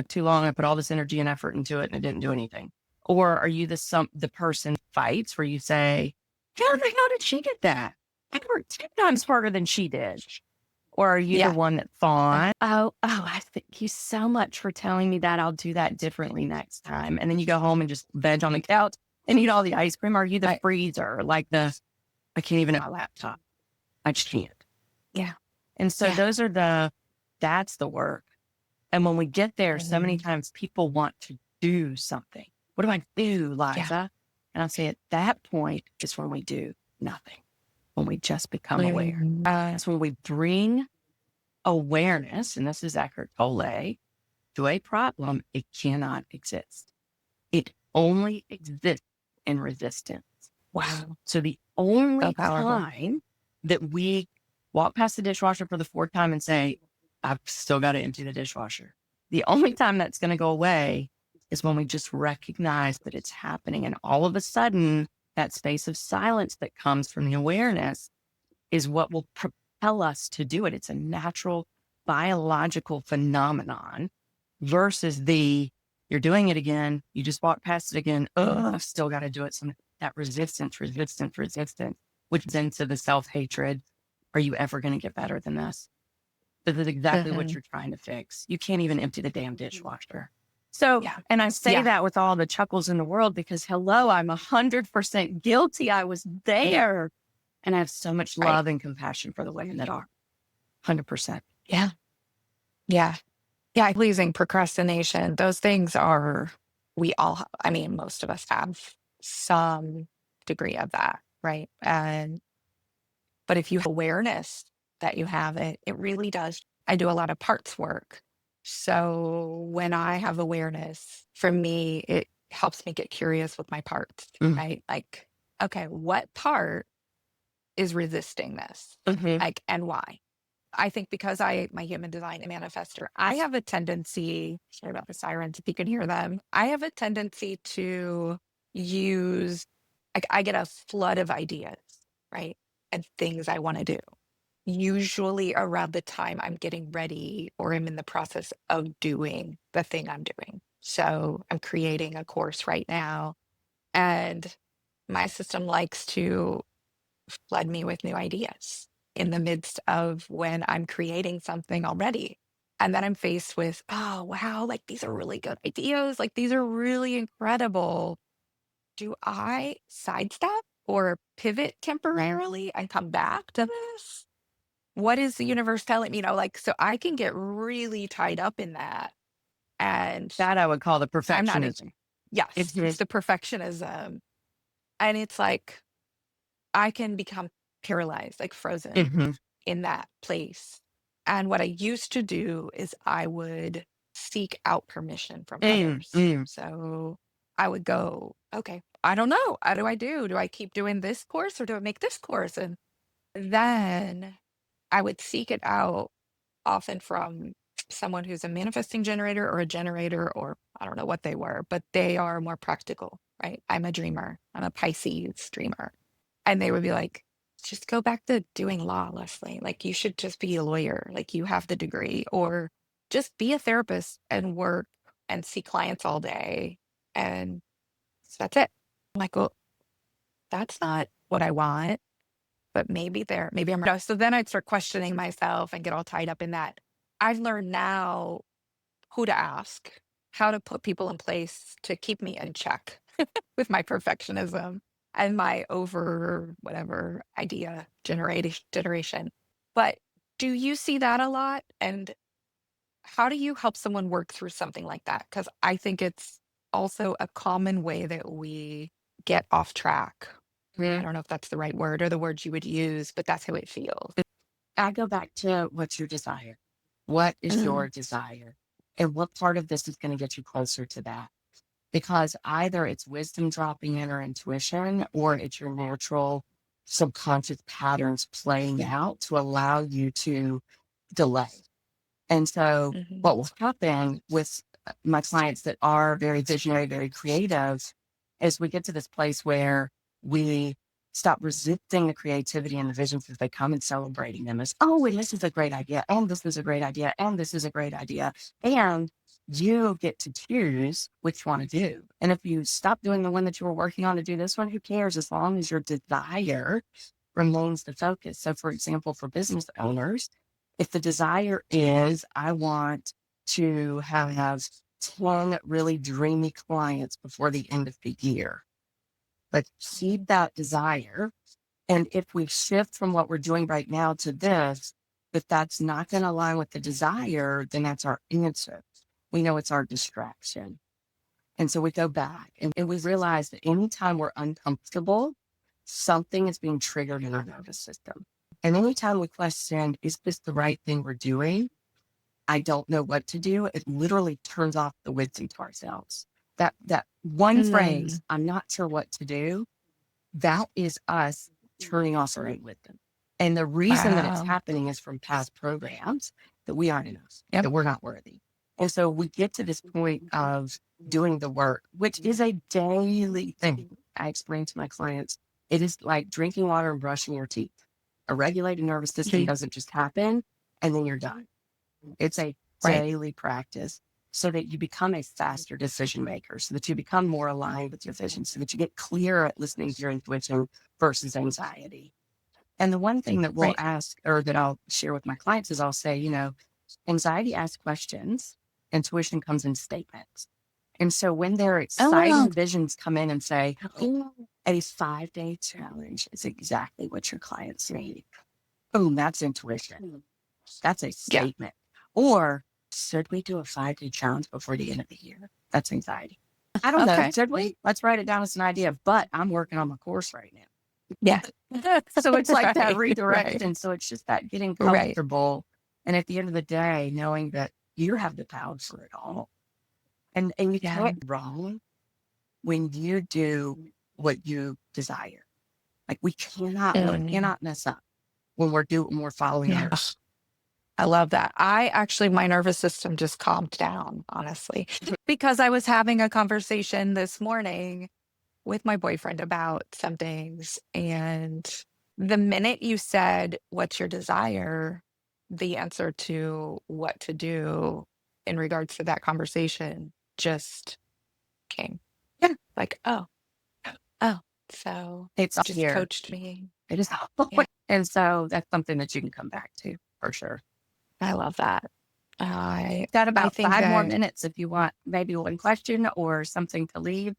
Too long. I put all this energy and effort into it and it didn't do anything. Or are you the person fights where you say, how did she get that? I worked 10 times harder than she did. Or are you the Yeah. one that thought, I thank you so much for telling me that. I'll do that differently next time. And then you go home and just veg on the couch and eat all the ice cream. Or are you the Right. freezer? Like I can't even have a laptop. I just can't. Yeah. And so Yeah. that's the work. And when we get there, so many Mhm. times people want to do something. What do I do, Yeah. Liza? And I'll say at that point is when we do nothing, when we just become aware. That's when we bring awareness, and this is Eckhart Tolle, to a problem. It cannot exist. It only exists in resistance. Wow. So the So only powerful. time that we walk past the dishwasher for the fourth time and say, I've still got to empty the dishwasher, the only time that's going to go away is when we just recognize that it's happening. And all of a sudden, that space of silence that comes from the awareness is what will propel us to do it. It's a natural biological phenomenon versus you're doing it again. You just walk past it again. Oh, I've still got to do it. So that resistance, which is into the self-hatred. Are you ever going to get better than this? This is exactly what Mhm. you're trying to fix. You can't even empty the damn dishwasher. So, Yeah. and I say Yeah. that with all the chuckles in the world because hello, I'm 100% guilty. I was there. And I have so much Right. love and compassion for the women that are 100%. Yeah. Yeah. Yeah. Pleasing, procrastination, those things are, I mean, most of us have some degree of that. Right. But if you have awareness that you have it, it really does. I do a lot of parts work. So when I have awareness, for me, it helps me get curious with my parts, Mm. right? Like, okay, what part is resisting this? Mm-hmm. Like, and why? I think because my human design manifestor, I have a tendency, sorry about the sirens, if you can hear them, I have a tendency to use, like, I get a flood of ideas, right? And things I want to do. Usually around the time I'm getting ready or I'm in the process of doing the thing I'm doing. So I'm creating a course right now, and my system likes to flood me with new ideas in the midst of when I'm creating something already. And then I'm faced with, oh, wow, like these are really good ideas. Like these are really incredible. Do I sidestep or pivot temporarily and come back to this? What is the universe telling me? Like, so I can get really tied up in that. And That I would call the I'm not, perfectionism. yes, It's it's the perfectionism. And it's like, I can become paralyzed, like frozen mm-hmm. in that place. And what I used to do is I would seek out permission from others. Mm-hmm. So I would go, okay, I don't know. How do I do? Do I keep doing this course or do I make this course? And then I would seek it out often from someone who's a manifesting generator or a generator, or I don't know what they were, but they are more practical, right? I'm a dreamer. I'm a Pisces dreamer. And they would be like, just go back to doing law, Leslie. Like, you should just be a lawyer. Like, you have the degree, or just be a therapist and work and see clients all day. And that's it. I'm like, well, that's not what I want, but maybe I'm right. So then I'd start questioning myself and get all tied up in that. I've learned now who to ask, how to put people in place to keep me in check with my perfectionism and my over whatever idea generation. But do you see that a lot? And how do you help someone work through something like that? Because I think it's also a common way that we get off track. I don't know if that's the right word or the words you would use, but that's how it feels. I go back to what's your desire? What is Mm, your desire? And what part of this is going to get you closer to that? Because either it's wisdom dropping in or intuition, or it's your natural subconscious patterns playing out to allow you to delay. And so mhm, what will happen with my clients that are very visionary, very creative, is we get to this place where we stop resisting the creativity and the visions as they come and celebrating them as, oh, and this is a great idea, and this is a great idea, and this is a great idea. And you get to choose which one to do. And if you stop doing the one that you were working on to do this one, who cares? As long as your desire remains the focus. So for example, for business owners, if the desire is, I want to have 10 really dreamy clients before the end of the year, but keep that desire. And if we shift from what we're doing right now to this, if that's not going to align with the desire, then that's our answer. We know it's our distraction. And so we go back and we realize that anytime we're uncomfortable, something is being triggered in our nervous system. And anytime we question, is this the right thing we're doing? I don't know what to do. It literally turns off the wisdom to ourselves. That one phrase, I'm not sure what to do, that is us turning off our own wisdom. And the reason that it's happening is from past programs that we aren't enough, that we're not worthy. And so we get to this point of doing the work, which is a daily thing. I explain to my clients, it is like drinking water and brushing your teeth. A regulated nervous system doesn't just happen and then you're done. It's a daily practice so that you become a faster decision maker, so that you become more aligned with your vision, so that you get clearer at listening to your intuition versus anxiety. And the one thing that we'll ask, or that I'll share with my clients, is I'll say, anxiety asks questions, intuition comes in statements. And so when their exciting visions come in and say, a 5-day challenge is exactly what your clients need. Boom, that's intuition. That's a statement. Or should we do a 5-day challenge before the end of the year? That's anxiety. I don't know. Should we? Let's write it down as an idea, but I'm working on my course right now. Yeah. So it's like that redirection. So it's just that getting comfortable. And at the end of the day, knowing that you have the power for it all. And you can't be wrong when you do what you desire. Like we cannot mess up when we're following ours. I love that. My nervous system just calmed down, honestly, because I was having a conversation this morning with my boyfriend about some things. And the minute you said, what's your desire? The answer to what to do in regards to that conversation just came. Yeah. Like, so it's just here. Coached me. It is. Yeah. And so that's something that you can come back to for sure. I love that. Got about 5 more minutes if you want maybe one question or something to leave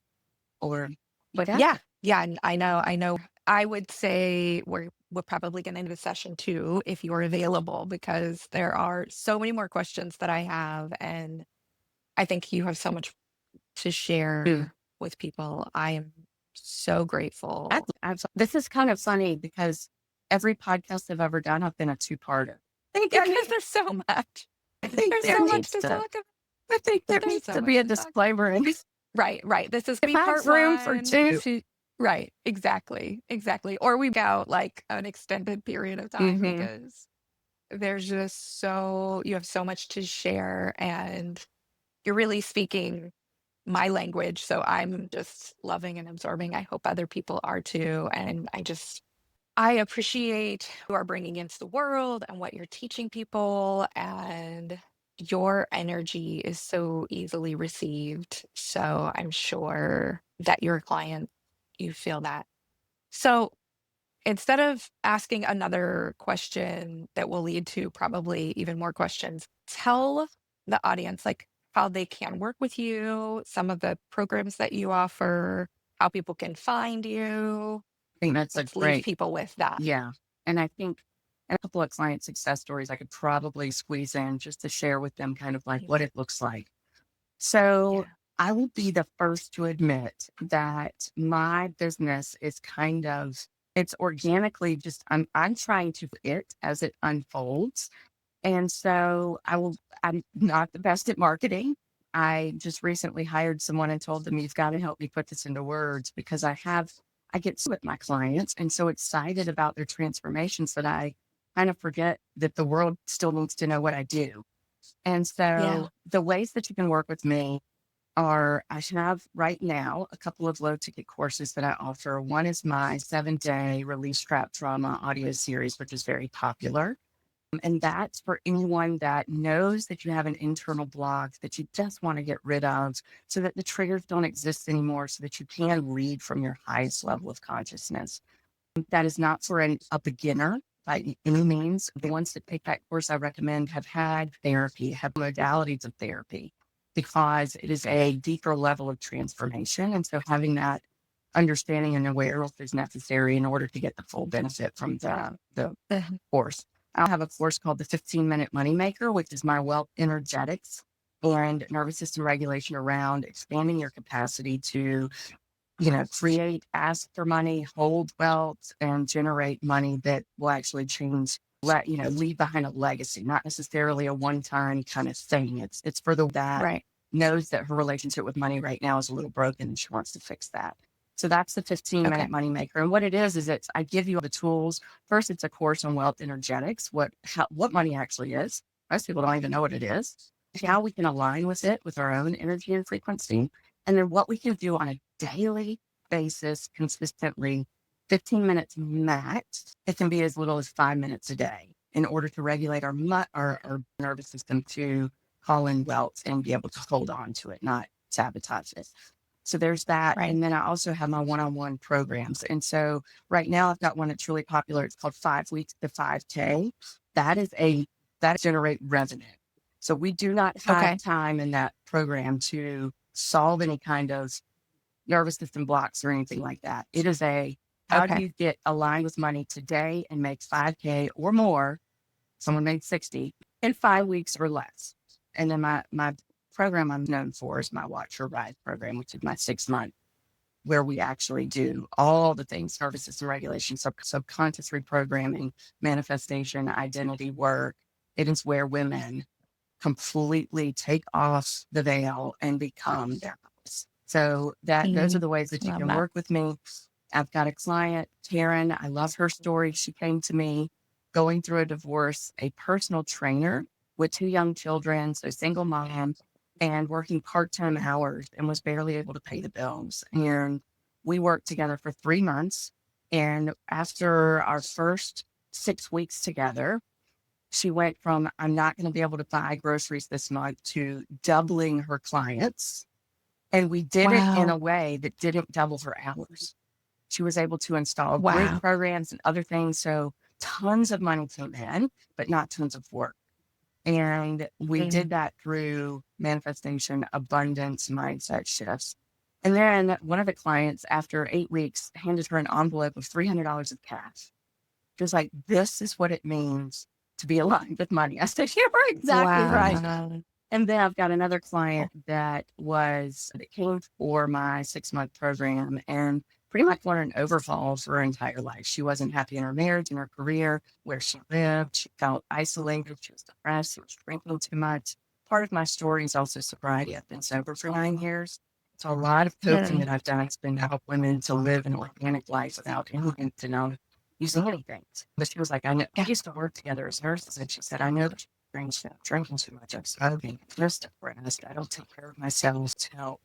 or whatever. Yeah. I know. I would say we're probably going to end the session 2 if you're available, because there are so many more questions that I have. And I think you have so much to share with people. I am so grateful. This is kind of funny because every podcast I've ever done, I've been a 2-parter. Because there's so much. I think there's so much to talk about. I think there needs to be a disclaimer. Right. This is part room for 2. Right. Exactly. Or we go like an extended period of time because there's just you have so much to share and you're really speaking my language. So I'm just loving and absorbing. I hope other people are too. And I appreciate who are bringing into the world and what you're teaching people, and your energy is so easily received. So I'm sure that your client, you feel that. So instead of asking another question that will lead to probably even more questions, tell the audience like how they can work with you, some of the programs that you offer, how people can find you. I think that's leave people with that. Yeah. And I think a couple of client success stories I could probably squeeze in just to share with them kind of like what it looks like. So I will be the first to admit that my business is it's organically just, I'm trying to it as it unfolds. And so I'm not the best at marketing. I just recently hired someone and told them, you've got to help me put this into words because I get with my clients and so excited about their transformations that I kind of forget that the world still needs to know what I do. And so the ways that you can work with me are, I have right now a couple of low ticket courses that I offer. One is my 7-day release trap trauma audio series, which is very popular. And that's for anyone that knows that you have an internal block that you just want to get rid of so that the triggers don't exist anymore, so that you can read from your highest level of consciousness. That is not for a beginner by any means. The ones that take that course I recommend have had therapy, have modalities of therapy, because it is a deeper level of transformation. And so having that understanding and awareness is necessary in order to get the full benefit from the Mhm. course. I have a course called the 15-Minute Moneymaker, which is my wealth energetics and nervous system regulation around expanding your capacity to, create, ask for money, hold wealth, and generate money that will actually change, leave behind a legacy, not necessarily a one-time kind of thing. It's for the that Right. knows that her relationship with money right now is a little broken and she wants to fix that. So that's the 15-minute Okay. money maker. And what it is I give you all the tools. First, it's a course on wealth energetics, what money actually is. Most people don't even know what it is. How we can align with it with our own energy and frequency. And then what we can do on a daily basis, consistently, 15 minutes max. It can be as little as 5 minutes a day in order to regulate our nervous system to call in wealth and be able to hold on to it, not sabotage it. So there's that. Right. And then I also have my one-on-one programs. And so right now I've got one that's really popular. It's called 5 Weeks to 5K. That generate revenue. So we do not have Okay. time in that program to solve any kind of nervous system blocks or anything like that. It is how do Okay. you get aligned with money today and make 5K or more? Someone made 60 in 5 weeks or less. And then my program I'm known for is my Watch Your Ride program, which is my 6 month, where we actually do all the things: nervous system regulation, subconscious reprogramming, manifestation, identity work. It is where women completely take off the veil and become their purpose. So those are the ways that you Love can that. work with me. I've got a client, Karen. I love her story. She came to me going through a divorce, a personal trainer with 2 young children, so single mom, and working part-time hours, and was barely able to pay the bills. And we worked together for 3 months. And after our first 6 weeks together, she went from, I'm not going to be able to buy groceries this month, to doubling her clients. And we did it in a Wow. way that didn't double her hours. She was able to install group Wow. programs and other things. So tons of money came in, but not tons of work. And we did Mhm. that through manifestation, abundance, mindset shifts. And then one of the clients, after 8 weeks, handed her an envelope of $300 of cash. She was like, this is what it means to be aligned with money. I said, you're exactly right. Wow. And then I've got another client that came for my 6 month program and pretty much wanted an overhaul for her entire life. She wasn't happy in her marriage, in her career, where she lived. She felt isolated. She was depressed. She was drinking too much. Part of my story is also sobriety. I've been sober for 9 years. So a lot of coaching Mm. that I've done has been to help women to live an organic life without any, using anything. But she was like, I know, we Yeah. used to work together as nurses. And she said, I know that drinking too much. I'm smoking, just depressed. I don't take care of myself to help.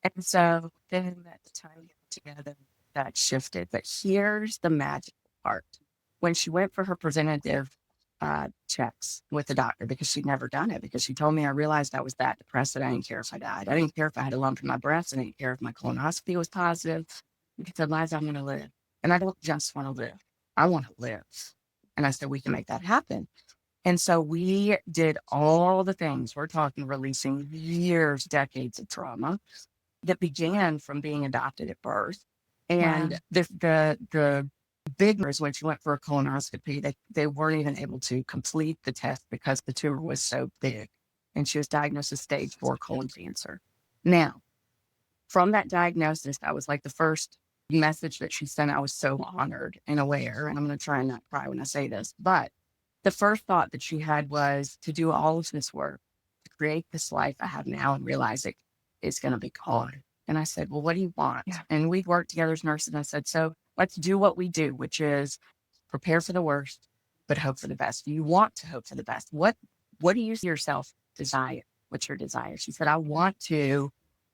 And so then at the time we got together, that shifted. But here's the magical part. When she went for her preventative checks with the doctor, because she'd never done it, because she told me, I realized I was that depressed that I didn't care if I died. I didn't care if I had a lump in my breast. I didn't care if my colonoscopy was positive. She said, Liza, I'm going to live. And I don't just want to live. I want to live. And I said, we can make that happen. And so we did all the things. We're talking releasing years, decades of trauma that began from being adopted at birth. Wow. And the big news, when she went for a colonoscopy, they weren't even able to complete the test because the tumor was so big. And she was diagnosed with stage 4 colon cancer. Now, from that diagnosis, that was like the first message that she sent. I was so honored and aware. And I'm going to try and not cry when I say this, but the first thought that she had was to do all of this work, to create this life I have now, and realize it's going to be hard. And I said, well, what do you want? Yeah. And we worked together as nurses. And I said, so let's do what we do, which is prepare for the worst, but hope for the best. You want to hope for the best. What do you see yourself desire? What's your desire? She said, I want to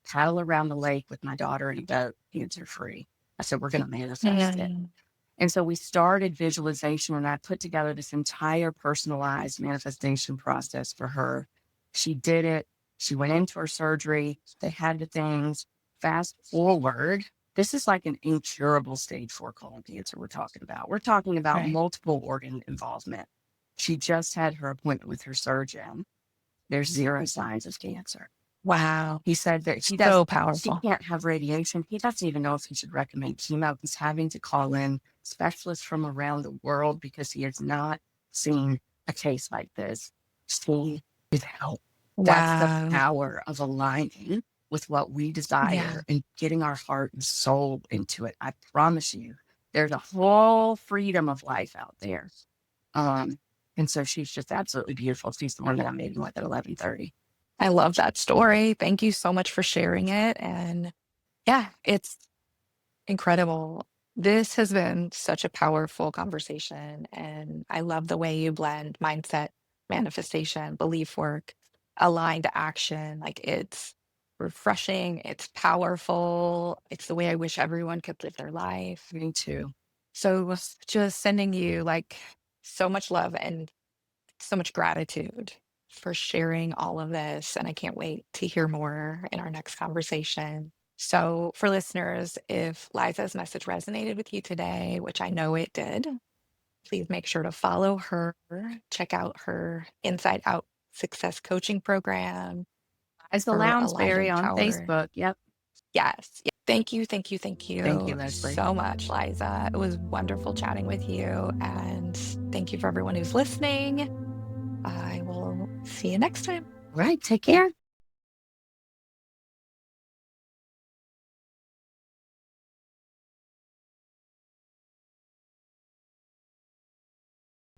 paddle around the lake with my daughter in a boat, cancer free. I said, we're going to manifest it. Mm. And so we started visualization, and I put together this entire personalized manifestation process for her. She did it. She went into her surgery. They had the things. Fast forward, This is like an incurable stage 4 colon cancer we're talking about. We're talking about Right. multiple organ involvement. She just had her appointment with her surgeon. There's 0 signs of cancer. Wow. He said that So she powerful. can't have radiation. He doesn't even know if he should recommend chemo. He's having to call in specialists from around the world because he has not seen a case like this. She is help. That's the Wow. power of aligning with what we Yeah. desire and getting our heart and soul into it. I promise you, there's a whole freedom of life out there. Um, and so she's just absolutely beautiful. She's the one that I'm meeting with at 11:30. I love that story. Thank you so much for sharing it. And yeah, it's incredible. This has been such a powerful conversation. And I love the way you blend mindset, manifestation, belief work, aligned action. Like it's refreshing, it's powerful. It's the way I wish everyone could live their life. Me too. So just sending you like so much love and so much gratitude for sharing all of this. And I can't wait to hear more in our next conversation. So, for listeners, if Liza's message resonated with you today, which I know it did, please make sure to follow her, check out her Inside Out Success Coaching Program, Liza her Aligned Lounsberry on Empower. Facebook. Yep. Yes. Thank you, thank you, thank Thank you you, Leslie. so much, Liza. It was wonderful chatting with you. And thank you for everyone who's listening. I will see you next time. Right. Take care.